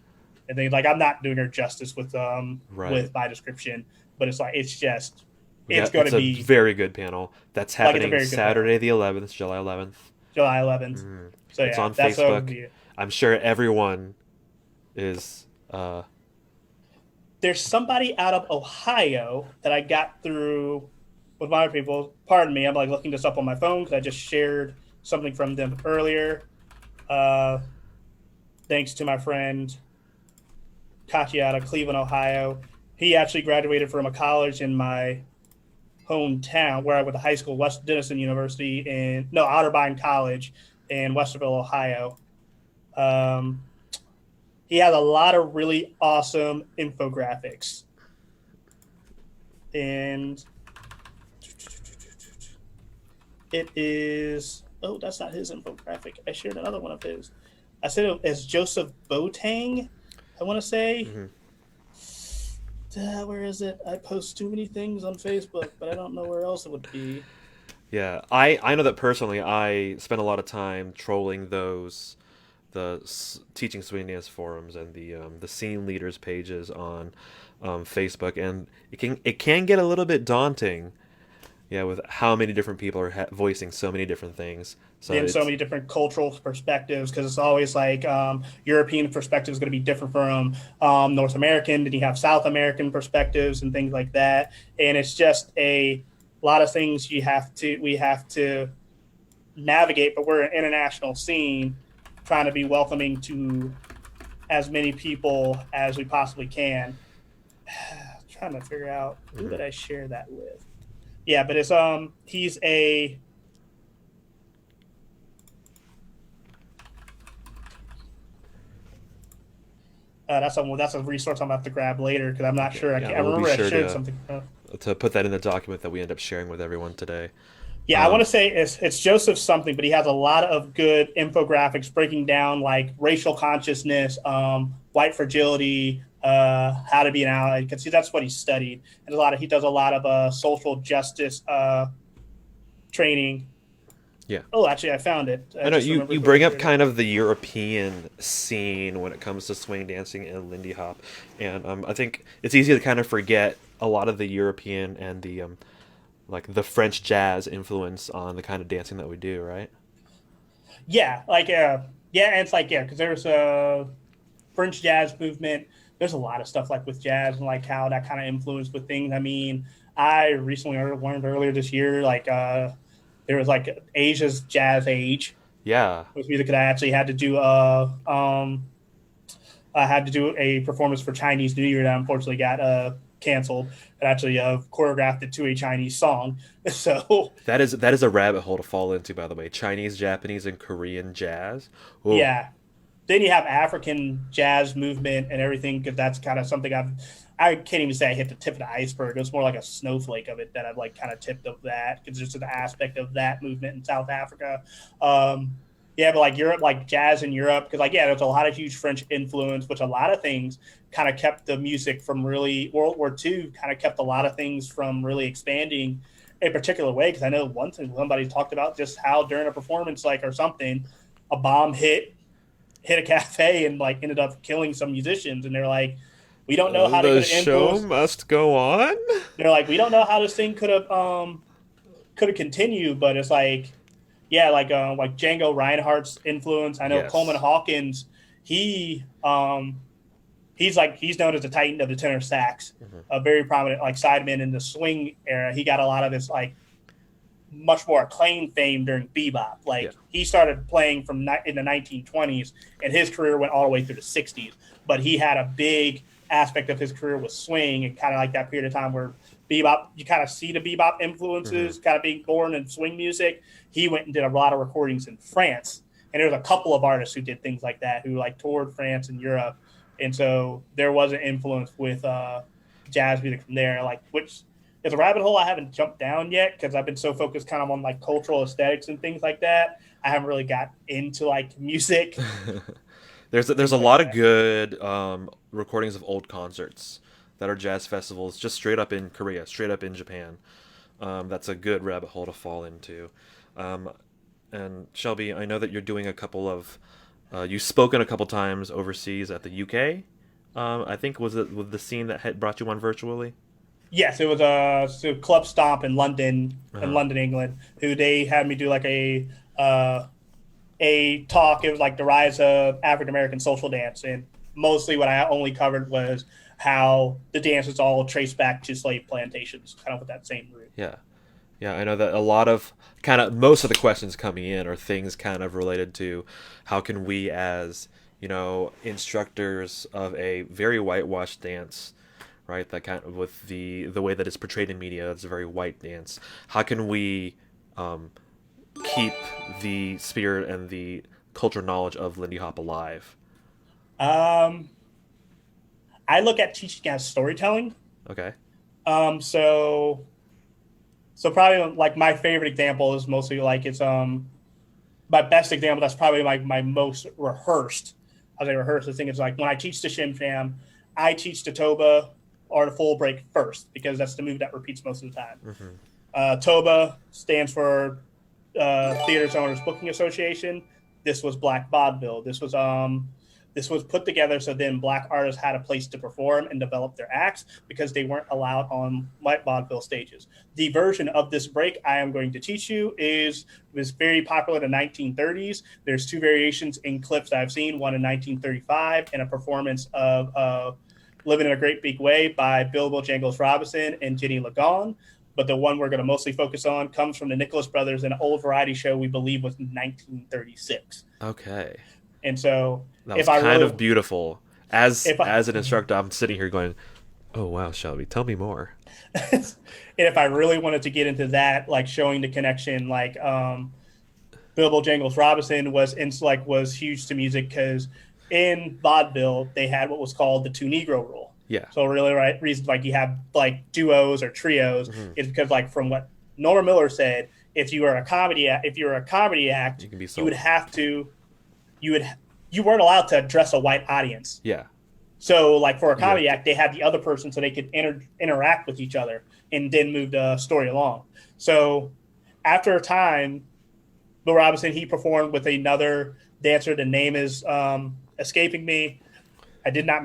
and things like I'm not doing her justice Right. with my description, but it's like it's just it's Yeah, going to it's a be very good panel. That's like it's a happening very good panel. Saturday the 11th, July 11th. July 11th. So It's yeah, on that's what would Facebook. be. I'm sure everyone is. There's somebody out of Ohio that I got through with my people. Pardon me, I'm like looking this up on my phone because I just shared something from them earlier. Uh, Thanks to my friend Kachi out of Cleveland, Ohio. He actually graduated from a college in my hometown where I went to high school, West Denison University in no Otterbein College in Westerville, Ohio. Um, he has a lot of really awesome infographics, and it is that's not his infographic. I shared another one of his. I said it as Joseph Botang. I want to say. Mhm. Where is it? I post too many things on Facebook, but I don't know where else it would be. Yeah, I know that personally. I spend a lot of time trolling teaching swing dance forums and the scene leaders pages on Facebook, and it can get a little bit daunting. Yeah, with how many different people are voicing so many different things. So In so it's many different cultural perspectives, because it's always like European perspective is going to be different from North American. Then you have South American perspectives and things like that, and it's just a lot of things we have to navigate. But we're an international scene, trying to be welcoming to as many people as we possibly can. Trying to figure out who mhm. did I share that with. Yeah, but it's he's a that's a resource I'm gonna have to grab later because I'm not Okay. sure. Yeah, I we'll be remember I sure shared to something. put that in the document that we end up sharing with everyone today. Yeah, I want Um, to say it's Joseph something, but he has a lot of good infographics breaking down like racial consciousness, white fragility, how to be an ally. Because that's what he studied, and he does a lot of social justice training. yeah. Oh, actually, I found it. I I know just you remembered who I bring up shared it. kind of the European scene when it comes to swing dancing and Lindy Hop, and I think it's easy to kind of forget a lot of the European and the like the French jazz influence on the kind of dancing that we do, right? Yeah, like yeah, and it's like yeah, because there's a French jazz movement. There's a lot of stuff like with jazz and like how that kind of influenced with things. I mean, I recently learned earlier this year like there was like Asia's jazz age, Yeah. It was music that I actually had to do. I had to do a performance for Chinese New Year that unfortunately got canceled. And actually choreographed it to a Chinese song. So That is a rabbit hole to fall into, by the way. Chinese, Japanese, and Korean jazz. Oh, yeah, then you have African jazz movement and everything because that's kind of something I can't even say I hit the tip of the iceberg. It was more like a snowflake of it that I've like kind of tipped of that because there's an aspect of that movement in South Africa. Um, yeah, but like Europe, like jazz in Europe, because like yeah, there's a lot of huge French influence, which a lot of things kind of kept the music from really World War II kind of kept a lot of things from really expanding a particular way. Because I know one thing somebody talked about just how during a performance like or something, a bomb hit a cafe and like ended up killing some musicians and they're like we don't know how they the could have show influenced must go on. they're like we don't know how this thing could have continued but it's like yeah like Django Reinhardt's influence. I know Coleman Yes. Hawkins, he he's known as the titan of the tenor sax, Hmm. a very prominent like sideman in the swing era. He got a lot of his like much more acclaimed fame during bebop. Yeah. Like he started playing from in the 1920s, and his career went all the way through the 60s. But he had a big aspect of his career was swing, and kind of like that period of time where bebop, you kind of see the bebop Hmm. influences kind of being born in swing music. He went and did a lot of recordings in France, and there's a couple of artists who did things like that, who like toured France and Europe, and so there was an influence with jazz music from there, like which it's a rabbit hole I haven't jumped down yet because I've been so focused kind of on like cultural aesthetics and things like that. I haven't really got into like music, There's a things like lot of that. good recordings of old concerts that are jazz festivals, just straight up in Korea, straight up in Japan. That's a good rabbit hole to fall into. Um, and Shelby, I know that you're doing a couple of, you've spoken a couple times overseas at the UK. I think was it with the scene that had brought you on virtually. Yes, it was a club stomp in Uh-huh. London, England, who they had me do like uh, a talk. It was like the rise of African American social dance, and mostly what I only covered was how the dance is all traced back to slave plantations, kind of with that same root. Yeah. Yeah, I know that a lot of kind of most of the questions coming in are things kind of related to how can we as, instructors of a very whitewashed dance, right? That kind of with the way that it's portrayed in media, it's a very white dance. How can we um, keep the spirit and the cultural knowledge of Lindy Hop alive? Um, I look at teaching as storytelling. Okay. Um, so so probably like my favorite example is mostly like it's my best example. That's probably like my most rehearsed. As I rehearse the thing is like when I teach the shim sham, I teach the toba or the full break first because that's the move that repeats most of the time. Hmm. Toba stands for Theaters Owners Booking Association. This was Black Vaudeville. This was put together so then black artists had a place to perform and develop their acts because they weren't allowed on white vaudeville stages. The version of this break I am going to teach you is was very popular in the 1930s. There's two variations in clips that I've seen, one in 1935 and a performance of Living in a Great Big Way by Bilbo Jangles Robinson and Jenny Lagon. But the one we're going to mostly focus on comes from the Nicholas Brothers in an old variety show we believe was 1936. Okay. And so That was if I kind really of beautiful. As if I as an instructor, I'm sitting here going, "Oh wow, Shelby, tell me more." and if I really wanted to get into that, like showing the connection, like Bilbo Jangles Robinson was huge to music because in vaudeville they had what was called the two Negro rule. Yeah. So really, right reasons like you have like duos or trios Hmm. is because like from what Norma Miller said, if you were a comedy act, You can be you would solo. have to you would you weren't allowed to address a white audience. Yeah. So, like for a You have comedy to. act, they had the other person so they could interact with each other and then move the story along. So, after a time, Bill Robinson he performed with another dancer. The name is escaping me. I did not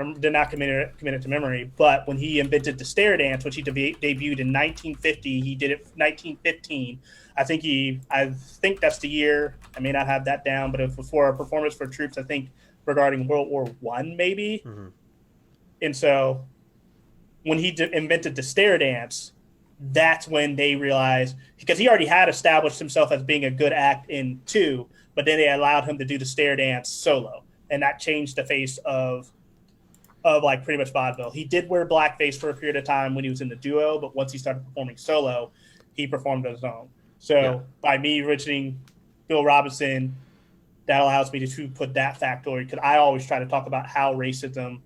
commit it to memory. But when he invented the stair dance, which he debuted in 1950, he did it 1915. I think that's the year. I may not have that down, but it was for a performance for troops. I think regarding World War I, maybe. Hmm. And so when he invented the stair dance, that's when they realized because he already had established himself as being a good act in two, but then they allowed him to do the stair dance solo, and that changed the face of like pretty much vaudeville. He did wear blackface for a period of time when he was in the duo, but once he started performing solo, he performed on his own. Yeah. So by me originally Bill Robinson, that allows me to put that factoid, because I always try to talk about how racism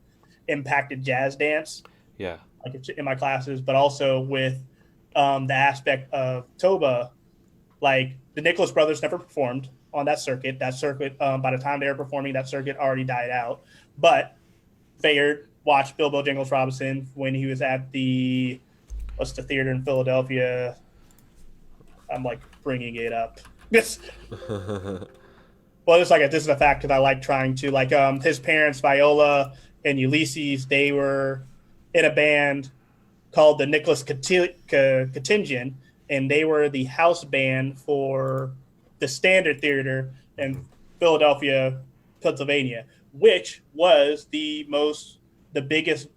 impacted jazz dance, Yeah. like in my classes, but also with the aspect of Toba. Like the Nicholas brothers never performed on that circuit. That circuit, by the time they were performing, that circuit already died out. But Fayard watched Bilbo Jingles Robinson when he was at what's the theater in Philadelphia? I'm like bringing it up. This Well, it's like this is a fact because I like trying to like his parents, Viola and Ulysses, they were in a band called the Nicholas Contingent, and they were the house band for the Standard Theater in Philadelphia, Pennsylvania, which was the biggest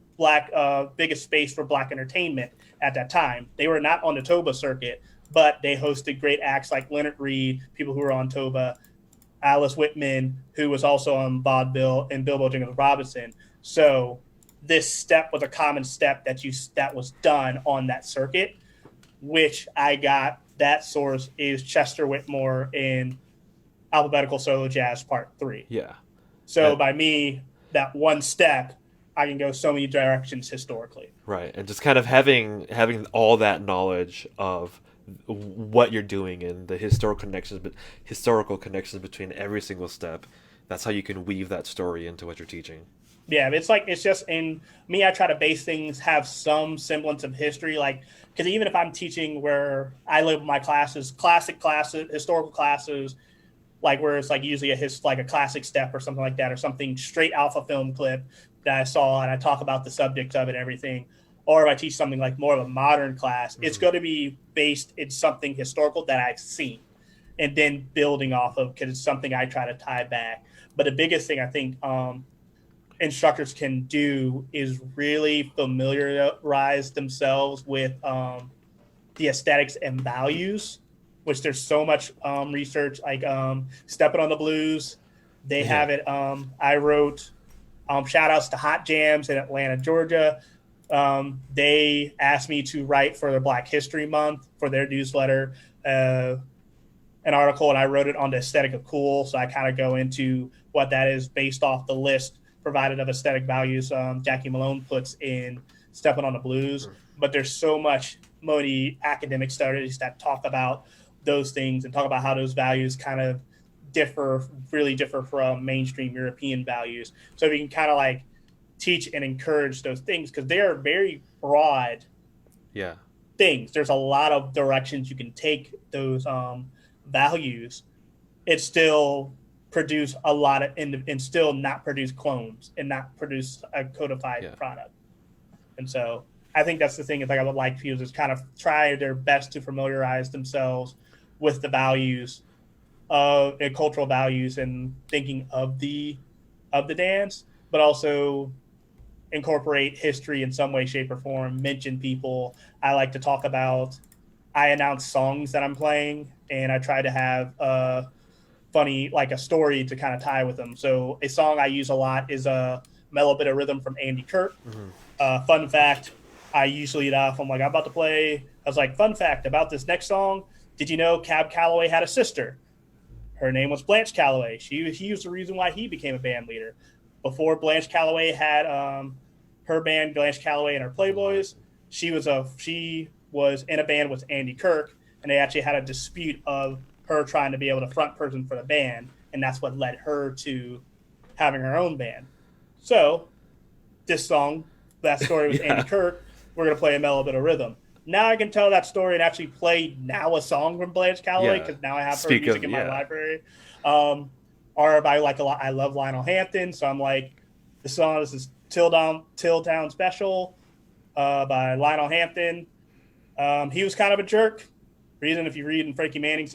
space for black entertainment at that time. They were not on the Toba circuit, but they hosted great acts like Leonard Reed, people who were on Toba, Alice Whitman, who was also on vaudeville, and Bilbo Jingles Robinson. So this step was a common step that was done on that circuit, which I got. That source is Chester Whitmore in Alphabetical Solo Jazz Part 3. Yeah. So by me, that one step, I can go so many directions historically. Right. And just kind of having all that knowledge of what you're doing and the historical connections between every single step. That's how you can weave that story into what you're teaching. Yeah, it's just in me. I try to base things, have some semblance of history, like because even if I'm teaching where I live my classes, classic classes, historical classes, like where it's like usually like a classic step or something like that, or something straight alpha film clip that I saw, and I talk about the subject of it and everything. Or if I teach something like more of a modern class, it's going to be based in something historical that I've seen, and then building off of, because it's something I try to tie back. But the biggest thing I think instructors can do is really familiarize themselves with the aesthetics and values, which there's so much research, like Stepping on the Blues. They have it. I wrote shout outs to Hot Jams in Atlanta, Georgia. They asked me to write for the Black History Month for their newsletter, an article, and I wrote it on the aesthetic of cool. So I kind of go into what that is based off the list provided of aesthetic values Jackie Malone puts in Stepping on the Blues. But there's so many academic studies that talk about those things and talk about how those values kind of really differ from mainstream European values. So we can kind of like teach and encourage those things, because they are very broad things. There's a lot of directions you can take those values. It still produce a lot of and still not produce clones and not produce a codified product. And so I think that's the thing is like I would like people to kind of try their best to familiarize themselves with the values of cultural values and thinking of the dance, but also incorporate history in some way, shape, or form, mention people. I like to talk about, I announce songs that I'm playing, and I try to have funny, like a story to kind of tie with them. So a song I use a lot is a Mellow Bit of Rhythm from Andy Kirk. Fun fact, I usually lead off, I'm like, I'm about to play. I was like, fun fact about this next song. Did you know Cab Calloway had a sister? Her name was Blanche Calloway. He was the reason why he became a band leader. Before Blanche Calloway had her band, Blanche Calloway and her Playboys, she was in a band with Andy Kirk, and they actually had a dispute of her trying to be able to front person for the band, and that's what led her to having her own band. So this song, that story with Andy Kirk, we're going to play a Mellow Bit of Rhythm. Now I can tell that story and actually play now a song from Blanche Calloway, because now I have her music in my library. Or if I like a lot, I love Lionel Hampton, so I'm like, the song is Till Town Special by Lionel Hampton. He was kind of a jerk. Reason, if you read in Frankie Manning's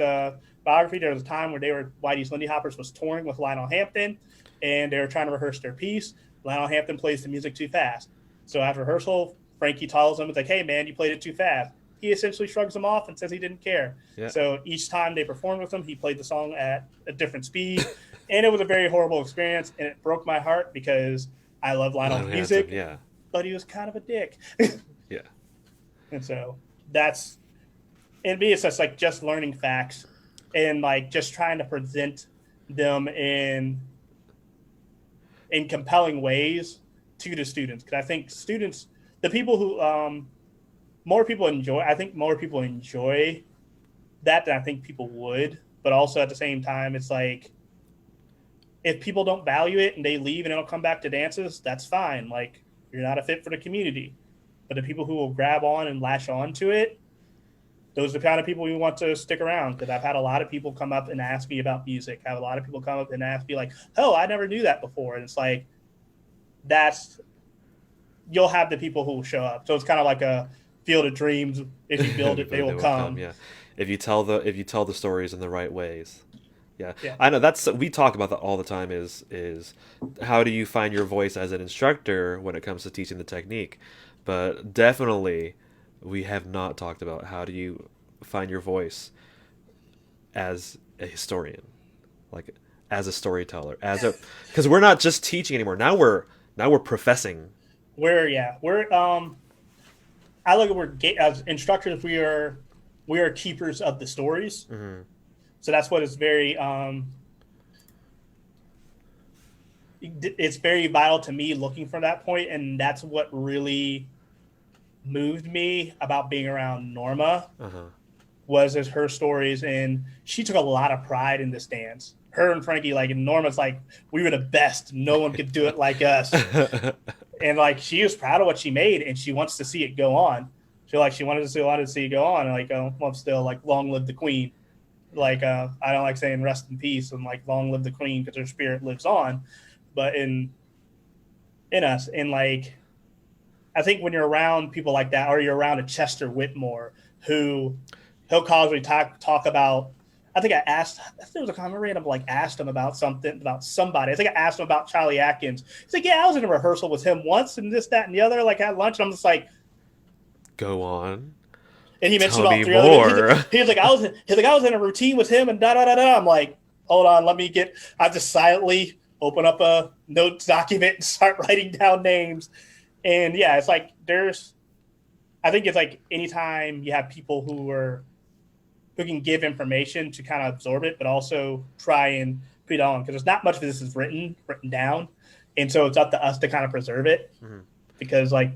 biography, there was a time where Whitey's Lindy Hoppers was touring with Lionel Hampton, and they were trying to rehearse their piece. Lionel Hampton plays the music too fast. So after rehearsal, Frankie tells him, it's like, hey, man, you played it too fast. he essentially shrugs them off and says he didn't care. Yeah. So each time they performed with him, he played the song at a different speed. And it was a very horrible experience. And it broke my heart because I love Lionel's music, yeah. but he was kind of a dick. Yeah. And so that's, and me, it's just like just learning facts and like just trying to present them in compelling ways to the students. Because I think students, the people who, more people enjoy, I think more people enjoy that than I think people would. But also at the same time, it's like, if people don't value it and they leave and they don't come back to dances, that's fine. Like, you're not a fit for the community. But the people who will grab on and latch on to it, those are the kind of people we want to stick around. Because I've had a lot of people come up and ask me about music. I have a lot of people come up and ask me like, oh, I never knew that before. And it's like, you'll have the people who will show up. So it's kind of like a field of dreams. If you build it, they will come. Yeah. If you tell the stories in the right ways. Yeah. Yeah. I know we talk about that all the time is how do you find your voice as an instructor when it comes to teaching the technique? But definitely we have not talked about how do you find your voice as a historian, like as a storyteller, because we're not just teaching anymore. Now we're professing. I look at as instructors, we are keepers of the stories. Mm-hmm. So that's what is very it's very vital to me looking for that point, and that's what really moved me about being around Norma. Uh-huh. Was her stories, and she took a lot of pride in this dance. Her and Frankie, like, and Norma's like, we were the best. No one could do it like us. And like, she was proud of what she made, and she wants to see it go on. She wanted to see it go on, and like, well, still, like, long live the queen. Like, I don't like saying rest in peace and like long live the queen because her spirit lives on, but in us. And like, I think when you're around people like that, or you're around a Chester Whitmore who he'll constantly talk about. I think there was a comment random like asked him about something about somebody. I think I asked him about Charlie Atkins. He's like, yeah, I was in a rehearsal with him once and this, that, and the other, like at lunch. And I'm just like, go on. And he mentioned about 3 other. He was like, I was in a routine with him and da da da da. I'm like, hold on, I just silently open up a notes document and start writing down names. And yeah, it's like I think it's like anytime you have people who can give information to kind of absorb it, but also try and put it on, because there's not much of this is written down, and so it's up to us to kind of preserve it. Mm-hmm. Because like,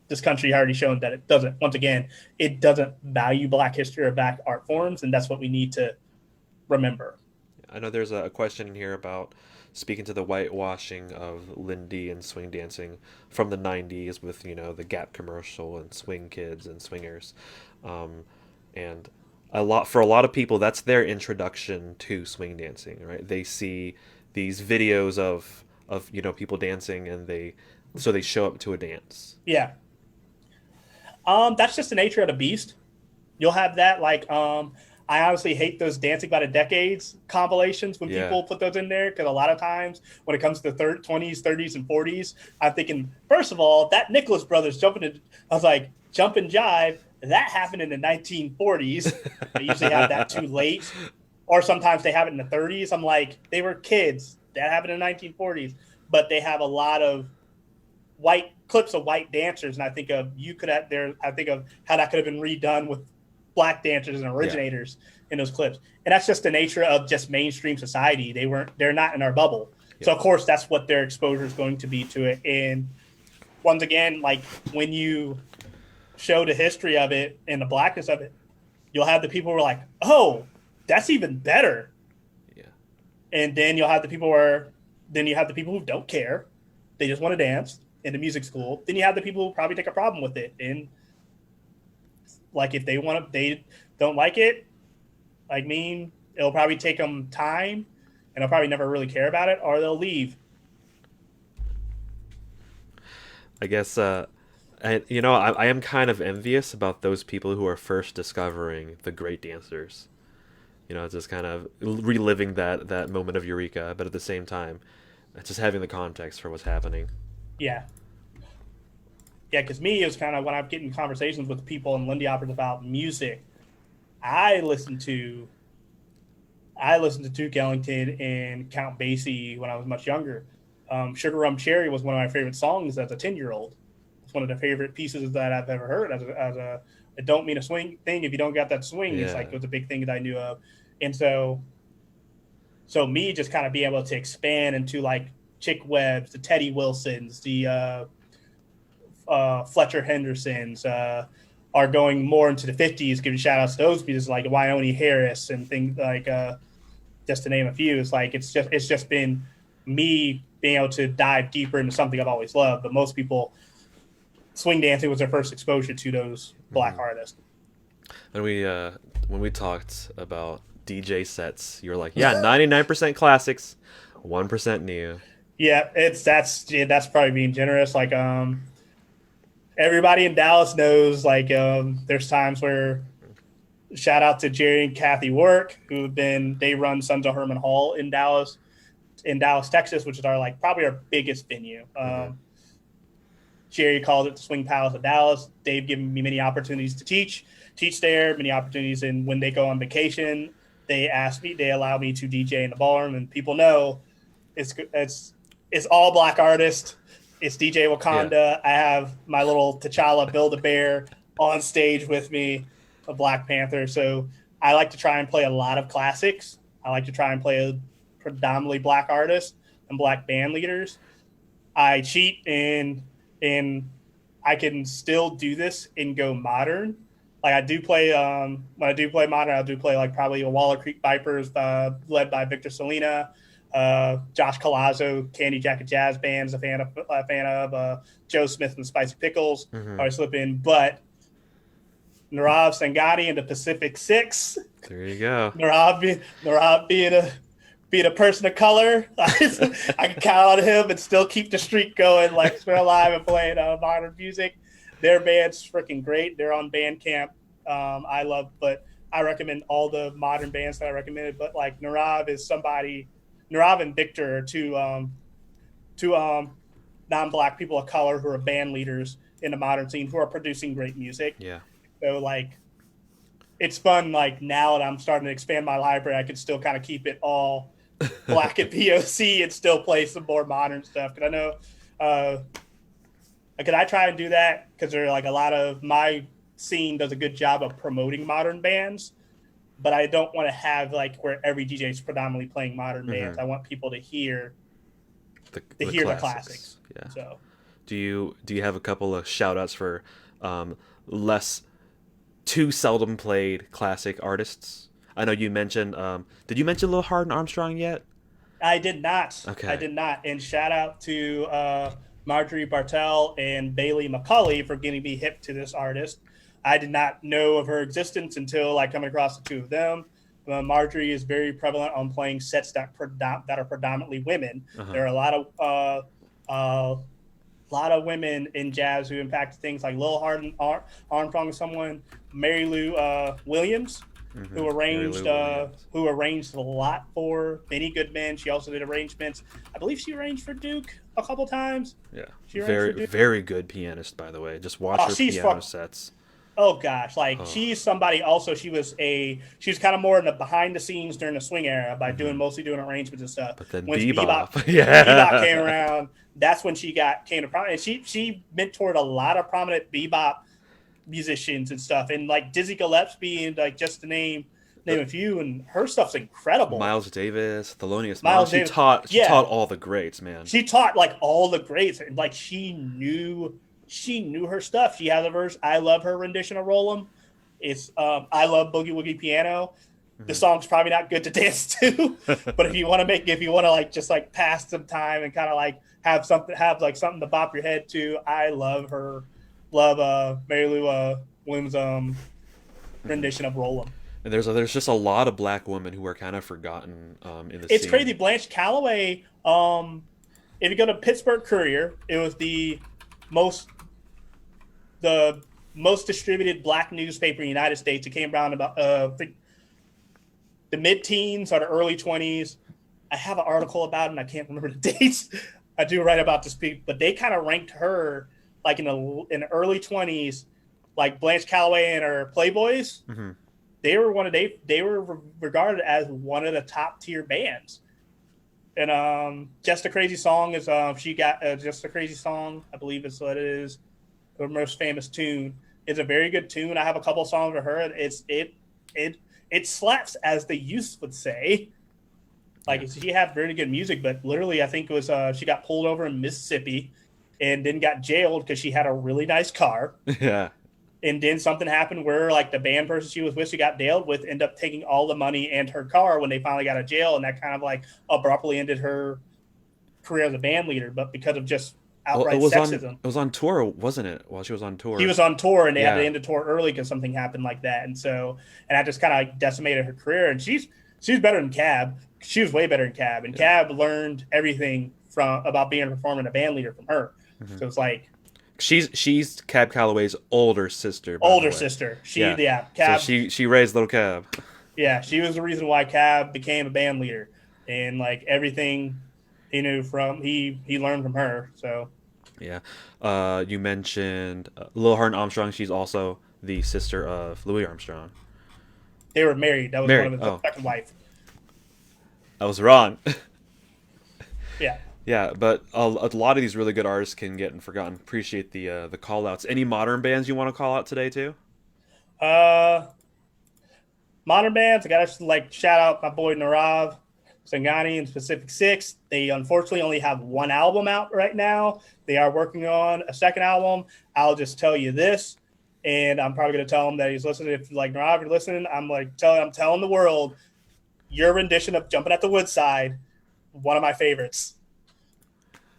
this country already shown that it doesn't value Black history or Black art forms, and that's what we need to remember. I know there's a question in here about speaking to the whitewashing of Lindy and swing dancing from the 90s with, the Gap commercial and Swing Kids and Swingers. And for a lot of people, that's their introduction to swing dancing, right? They see these videos of people dancing, and they show up to a dance. Yeah. That's just the nature of the beast. You'll have that, like, I honestly hate those Dancing by the Decades compilations when people put those in there, because a lot of times when it comes to the 20s, 30s, and 40s, I'm thinking, first of all, that Nicholas Brothers jump and jive, that happened in the 1940s. They usually have that too late, or sometimes they have it in the 30s. I'm like, they were kids. That happened in the 1940s, but they have a lot of clips of white dancers, and I think of how that could have been redone with Black dancers and originators in those clips. And that's just the nature of just mainstream society. They're not in our bubble. So of course that's what their exposure is going to be to it. And once again, like, when you show the history of it and the Blackness of it, you'll have the people who are like, oh, that's even better. Yeah. And then you'll have the people who don't care. They just want to dance in the music school. Then you have the people who probably take a problem with it, and like, if they don't like it, like me, it'll probably take them time, and they'll probably never really care about it, or they'll leave. I guess I am kind of envious about those people who are first discovering the great dancers. Just kind of reliving that moment of eureka, but at the same time, just having the context for what's happening. Yeah. Yeah, because me, it was kind of when I'm getting conversations with people in Lindy Hoppers about music. I listened to I listened to Duke Ellington and Count Basie when I was much younger. Sugar Rum Cherry was one of my favorite songs as a 10-year-old. It's one of the favorite pieces that I've ever heard as a it don't mean a swing thing if you don't got that swing. It's like Yeah. it was a big thing that I knew of, and so me just kind of being able to expand into like Chick Webb's, the Teddy Wilsons, the Fletcher Hendersons, are going more into the 50s, giving shout outs to those pieces like Wyoming Harris and things like just to name a few. It's like it's just been me being able to dive deeper into something I've always loved. But most people, swing dancing was their first exposure to those black artists. And when we talked about DJ sets, you were like, yeah, 99% classics, 1% new. Yeah, that's probably being generous. Like everybody in Dallas knows like there's times where shout out to Jerry and Kathy Work, they run Sons of Herman Hall in Dallas, Texas, which is our like probably our biggest venue. Jerry calls it the Swing Palace of Dallas. They've given me many opportunities to teach there, many opportunities, and when they go on vacation, they allow me to DJ in the ballroom, and people know it's all black artists. It's DJ Wakanda. Yeah. I have my little T'Challa Build-A-Bear on stage with me, a Black Panther. So I like to try and play a lot of classics. I like to try and play a predominantly black artists and black band leaders. I cheat and I can still do this and go modern. Like I do play when I do play modern, I do play like probably a Waller Creek Vipers led by Victor Salina. Josh Colazzo, Candy Jacket Jazz Band is a fan of Joe Smith and the Spicy Pickles. I slip in, but Nirav Sangani and the Pacific Six. There you go. Nirav being a person of color, I can count on him and still keep the streak going. Like still alive and playing modern music. Their band's freaking great. They're on Bandcamp. But I recommend all the modern bands that I recommended. But like Nirav and Victor are two non-black people of color who are band leaders in the modern scene who are producing great music. Yeah. So like, it's fun. Like now that I'm starting to expand my library, I can still kind of keep it all black and POC and still play some more modern stuff. Because I know, could I try and do that? Because there are like a lot of my scene does a good job of promoting modern bands, but I don't want to have like where every DJ is predominantly playing modern bands. I want people to hear the classics. Yeah. So, do you have a couple of shout outs for less too seldom played classic artists? I know you mentioned. Did you mention Lil Hard and Armstrong yet? I did not. Okay. I did not. And shout out to Marjorie Bartel and Bailey McCulley for getting me hip to this artist. I did not know of her existence until like coming across the two of them. Marjorie is very prevalent on playing sets that are predominantly women. There are a lot of women in jazz who impacted things like Lil Hard and Armstrong, someone Mary Lou Williams, who arranged a lot for Benny Goodman. She also did arrangements. I believe she arranged for Duke a couple times. Yeah, very good pianist, by the way. Just watch her piano sets. Oh gosh, she's somebody. Also, she was kind of more in the behind the scenes during the swing era by mostly doing arrangements and stuff. But then when bebop, bebop came around, that's when she came to prominence. And she mentored a lot of prominent bebop musicians and stuff. And like Dizzy Gillespie and like just to name a few, and her stuff's incredible. Miles Davis, Thelonious Monk. She taught all the greats, man. She taught like all the greats, and like she knew her stuff. She has a verse. I love her rendition of Roll'em. It's I love Boogie Woogie Piano. The song's probably not good to dance to, but if you want to like just like pass some time and kind of like have something to bop your head to, I love Mary Lou Williams' rendition of Roll'em. And there's just a lot of black women who are kind of forgotten in the It's scene. crazy. Blanche Calloway. If you go to Pittsburgh Courier, it was the most distributed black newspaper in the United States. It came around about the mid-teens or the early 20s. I have an article about it, and I can't remember the dates. I do write about this, but they kind of ranked her like in the early 20s, like Blanche Calloway and her Playboys, Hmm. they were regarded as one of the top tier bands. And Just a Crazy Song is she got Just a Crazy Song, I believe is what it is, her most famous tune. It's a very good tune. I have a couple of songs for her. It slaps, as the youth would say. Yeah. Like, she had really good music, but literally, I think it was she got pulled over in Mississippi, and then got jailed because she had a really nice car. Yeah. And then something happened where, like, the band person she was with, she got jailed with, ended up taking all the money and her car when they finally got out of jail, and that kind of like abruptly ended her career as a band leader. But because of just Well, outright sexism, it was on tour, wasn't it? While she was on she tour. was on tour, and they had to Yeah. end the tour early because something happened like that. And so, and that just kind of like decimated her career. And she's better than Cab. She was way better than Cab, and Yeah. Cab learned everything from about being a performer and a band leader from her. Hmm. So it's like She's Cab Calloway's older sister, by the older way. sister. Yeah. Yeah, So Cab. she raised little Cab. Yeah, she was the reason why Cab became a band leader, and like everything he knew from he learned from her. So Yeah. You mentioned Lil Hart Armstrong. She's also the sister of Louis Armstrong. they were married. That was one Married. of his Oh, second wife. I was wrong. Yeah. Yeah, but a lot of these really good artists can get forgotten. Appreciate the call outs. Any modern bands you want to call out today too? Uh, Modern bands, I gotta like shout out my boy Narav Sangani and Pacific Six. They unfortunately only have one album out right now. They are working on a second album. I'll just tell you this, and I'm probably gonna tell him that he's listening. If like Narav, you're listening, I'm telling the world your rendition of "Jumping at the Woodside," one of my favorites.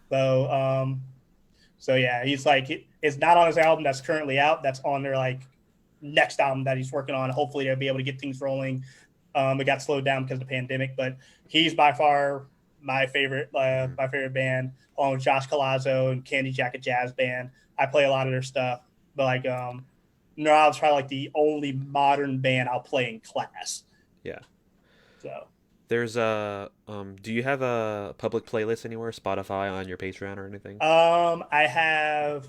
So so yeah, he's like it's not on his album that's currently out. That's on their like next album that he's working on. Hopefully, they'll be able to get things rolling. It got slowed down because of the pandemic, but he's by far Hmm. my favorite band, along with Josh Colazzo and Candy Jacket Jazz Band. I play a lot of their stuff, but like Neuron's probably like the only modern band I'll play in class. Yeah. So There's a do you have a public playlist anywhere, Spotify on your Patreon or anything? I have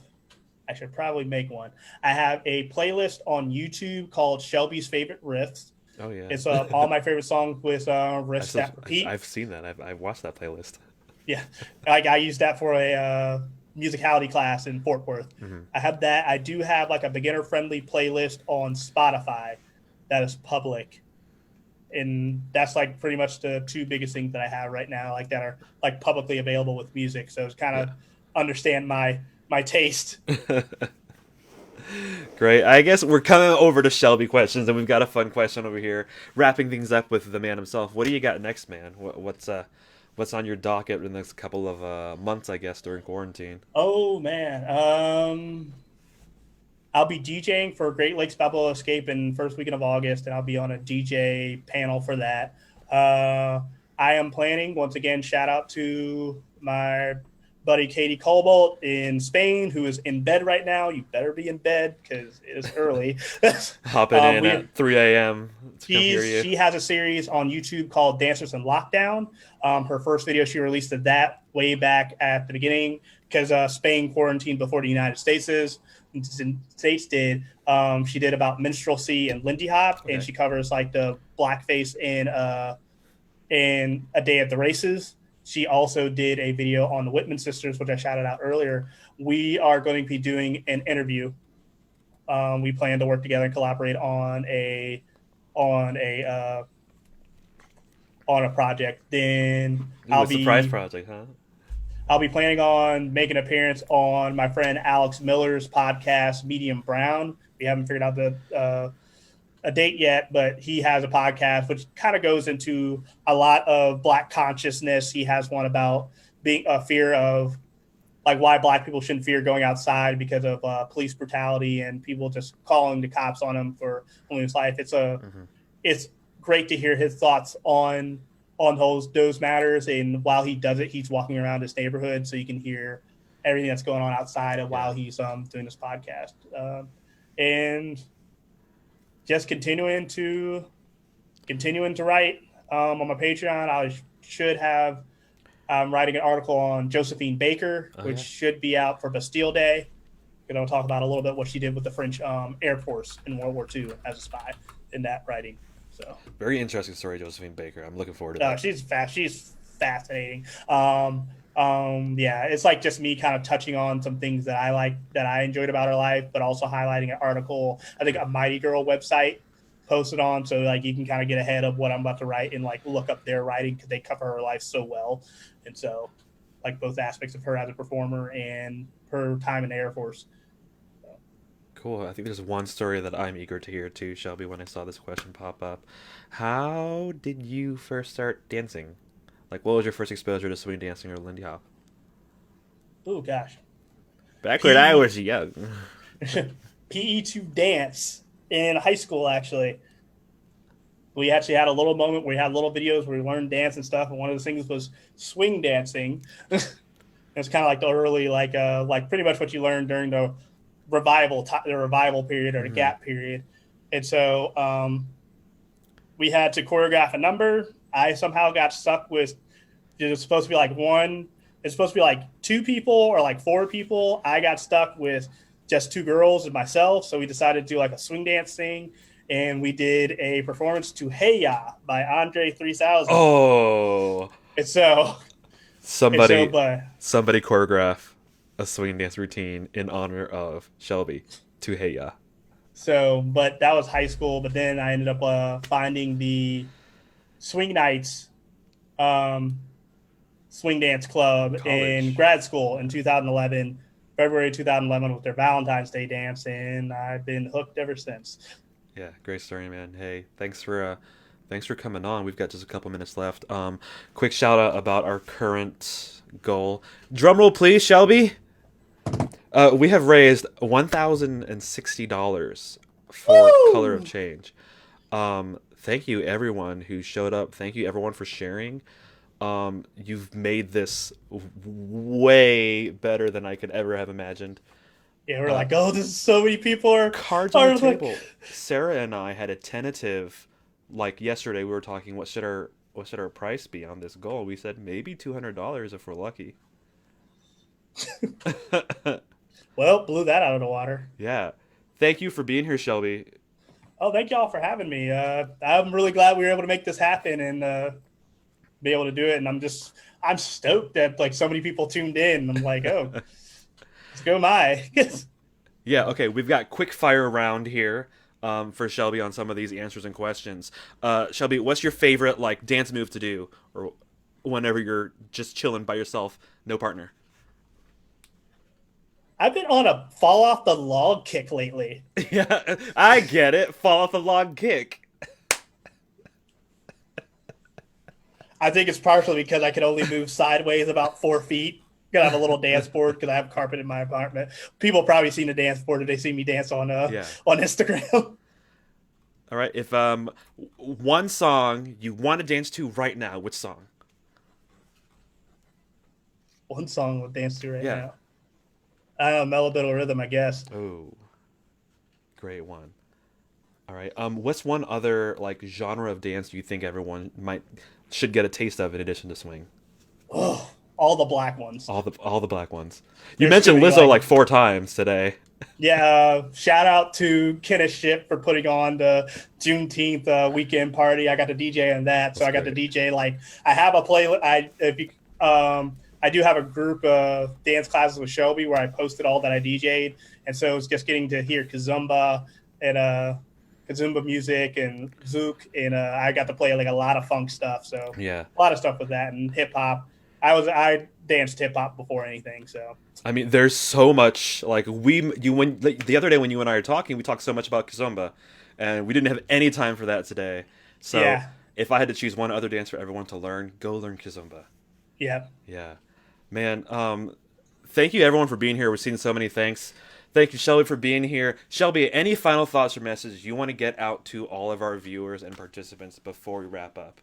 I should probably make one. I have a playlist on YouTube called Shelby's Favorite Riffs. Oh yeah. It's all my favorite songs with riffs that repeat. I've seen that. I've watched that playlist. Yeah, like I use that for a musicality class in Fort Worth. Hmm. I have that. I do have like a beginner friendly playlist on Spotify that is public, and that's like pretty much the two biggest things that I have right now, like that are like publicly available with music. So it's kind of Yeah. understand my taste. Great. I guess we're coming over to Shelby questions, and we've got a fun question over here, wrapping things up with the man himself. What do you got next, man? What's on your docket in the next couple of months, I guess, during quarantine? Oh man, I'll be DJing for Great Lakes Bible Escape in first weekend of August, and I'll be on a DJ panel for that. I am planning once again. Shout out to my buddy Katie Cobalt in Spain, who is in bed right now. You better be in bed because it is early. Hopping in we at 3 a.m. to come hear you. She has a series on YouTube called Dancers in Lockdown. Her first video she released of that way back at the beginning because Spain quarantined before the United States did. She did about minstrelsy and Lindy Hop, and Okay. she covers like the blackface in A Day at the Races. She also did a video on the Whitman sisters, which I shouted out earlier. We are going to be doing an interview. We plan to work together and collaborate on a on a project. Then Ooh, a surprise project, huh? I'll be planning on making an appearance on my friend Alex Miller's podcast, Medium Brown. We haven't figured out a date yet, but he has a podcast which kind of goes into a lot of Black consciousness. He has one about being a fear of like why Black people shouldn't fear going outside because of police brutality and people just calling the cops on them for only his life. Hmm. It's great to hear his thoughts on those matters. And while he does it, he's walking around his neighborhood, so you can hear everything that's going on outside of Yeah. while he's doing this podcast. And just continuing to write on my Patreon. I should have I'm writing an article on Josephine Baker, Oh which yeah. should be out for Bastille Day. going to talk about a little bit what she did with the French Air Force in World War II as a spy in that writing. So Very interesting story, Josephine Baker. I'm looking forward to that. she's fascinating. Yeah, it's like just me kind of touching on some things that I like, that I enjoyed about her life, but also highlighting an article, I think a Mighty Girl website posted on. So like you can kind of get ahead of what I'm about to write and like look up their writing because they cover her life so well. And so like both aspects of her as a performer and her time in the Air Force. Cool. I think there's one story that I'm eager to hear too, Shelby, when I saw this question pop up. How did you first start dancing? Like, what was your first exposure to swing dancing or Lindy Hop? Oh gosh. Back when I was young. PE to dance in high school, actually. We actually had a little moment where we had little videos where we learned dance and stuff, and one of the things was swing dancing. It's kind of like the early, like pretty much what you learned during the revival period or the gap period. And so we had to choreograph a number. I somehow got stuck with, it's supposed to be like it's supposed to be like 2 people or like 4 people. I got stuck with just 2 girls and myself. So we decided to do like a swing dance thing. And we did a performance to Hey Ya by Andre 3000. Oh. And so somebody choreograph a swing dance routine in honor of Shelby to Hey Ya. So, but that was high school. But then I ended up finding the Swing Nights Swing Dance Club in grad school in 2011, February 2011, with their Valentine's Day dance, and I've been hooked ever since. Yeah, great story, man. Hey, thanks for coming on. We've got just a couple minutes left. Quick shout out about our current goal. Drum roll, please, Shelby. We have raised $1,060 for Woo! Color of Change. Thank you, everyone who showed up. Thank you, everyone, for sharing. You've made this way better than I could ever have imagined. Yeah, we're like, oh, this is so many people are cards on the table. Sarah and I had a tentative, like yesterday. We were talking, what should our price be on this goal? We said maybe $200 if we're lucky. Well, blew that out of the water. Yeah, thank you for being here, Shelby. Oh, thank y'all for having me. I'm really glad we were able to make this happen and be able to do it. And I'm stoked that like so many people tuned in. I'm like, oh, let's go Yeah, okay, we've got quick fire round here for Shelby on some of these answers and questions. Shelby, what's your favorite like dance move to do, or whenever you're just chilling by yourself, no partner? I've been on a fall off the log kick lately. Yeah, I get it. Fall off the log kick. I think it's partially because I can only move sideways about 4 feet. I have a little dance board because I have carpet in my apartment. People probably seen the dance board if they see me dance on Instagram. All right. If one song you want to dance to right now, which song? One song we'll dance to now. I don't know, Mellow Bit of Rhythm, I guess. Oh, great one. All right. What's one other like genre of dance you think everyone should get a taste of in addition to swing? Oh, all the black ones. All the black ones. You mentioned Lizzo like 4 times today. Yeah. Shout out to Kenneth Ship for putting on the Juneteenth weekend party. I got to DJ on that, so I got to DJ. Like I have a playlist. I do have a group of dance classes with Shelby where I posted all that I DJ'd, and so it's just getting to hear kazumba and kazumba music and zouk, and I got to play like a lot of funk stuff. So yeah, a lot of stuff with that and hip hop. I danced hip hop before anything. So I mean, there's so much like the other day when you and I were talking, we talked so much about kazumba, and we didn't have any time for that today. So if I had to choose one other dance for everyone to learn, go learn kazumba. Yeah. Yeah. Man, thank you everyone for being here. We've seen so many thanks. Thank you, Shelby, for being here. Shelby, any final thoughts or messages you want to get out to all of our viewers and participants before we wrap up?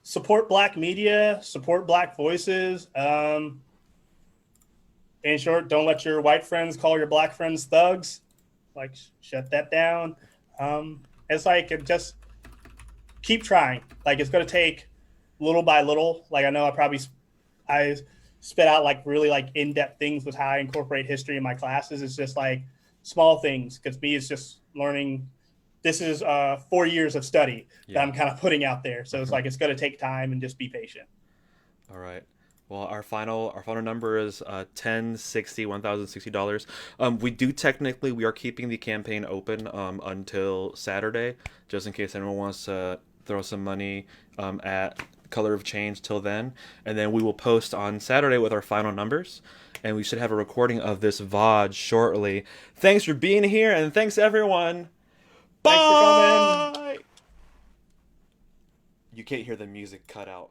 Support Black media, support Black voices. In short, don't let your white friends call your Black friends thugs. Like, shut that down. It's like, just keep trying. Like, it's going to take little by little. Like, I know I spit out like really like in-depth things with how I incorporate history in my classes. It's just like small things, because me is just learning. This is 4 years of study that Yeah. I'm kind of putting out there. So it's like it's going to take time and just be patient. All right. Well, our final number is 1060 $1,060. We do technically we are keeping the campaign open until Saturday, just in case anyone wants to throw some money at Color of Change till then, and then we will post on Saturday with our final numbers, and we should have a recording of this VOD shortly. Thanks for being here, and thanks everyone. Thanks for coming. Bye. You can't hear the music cut out.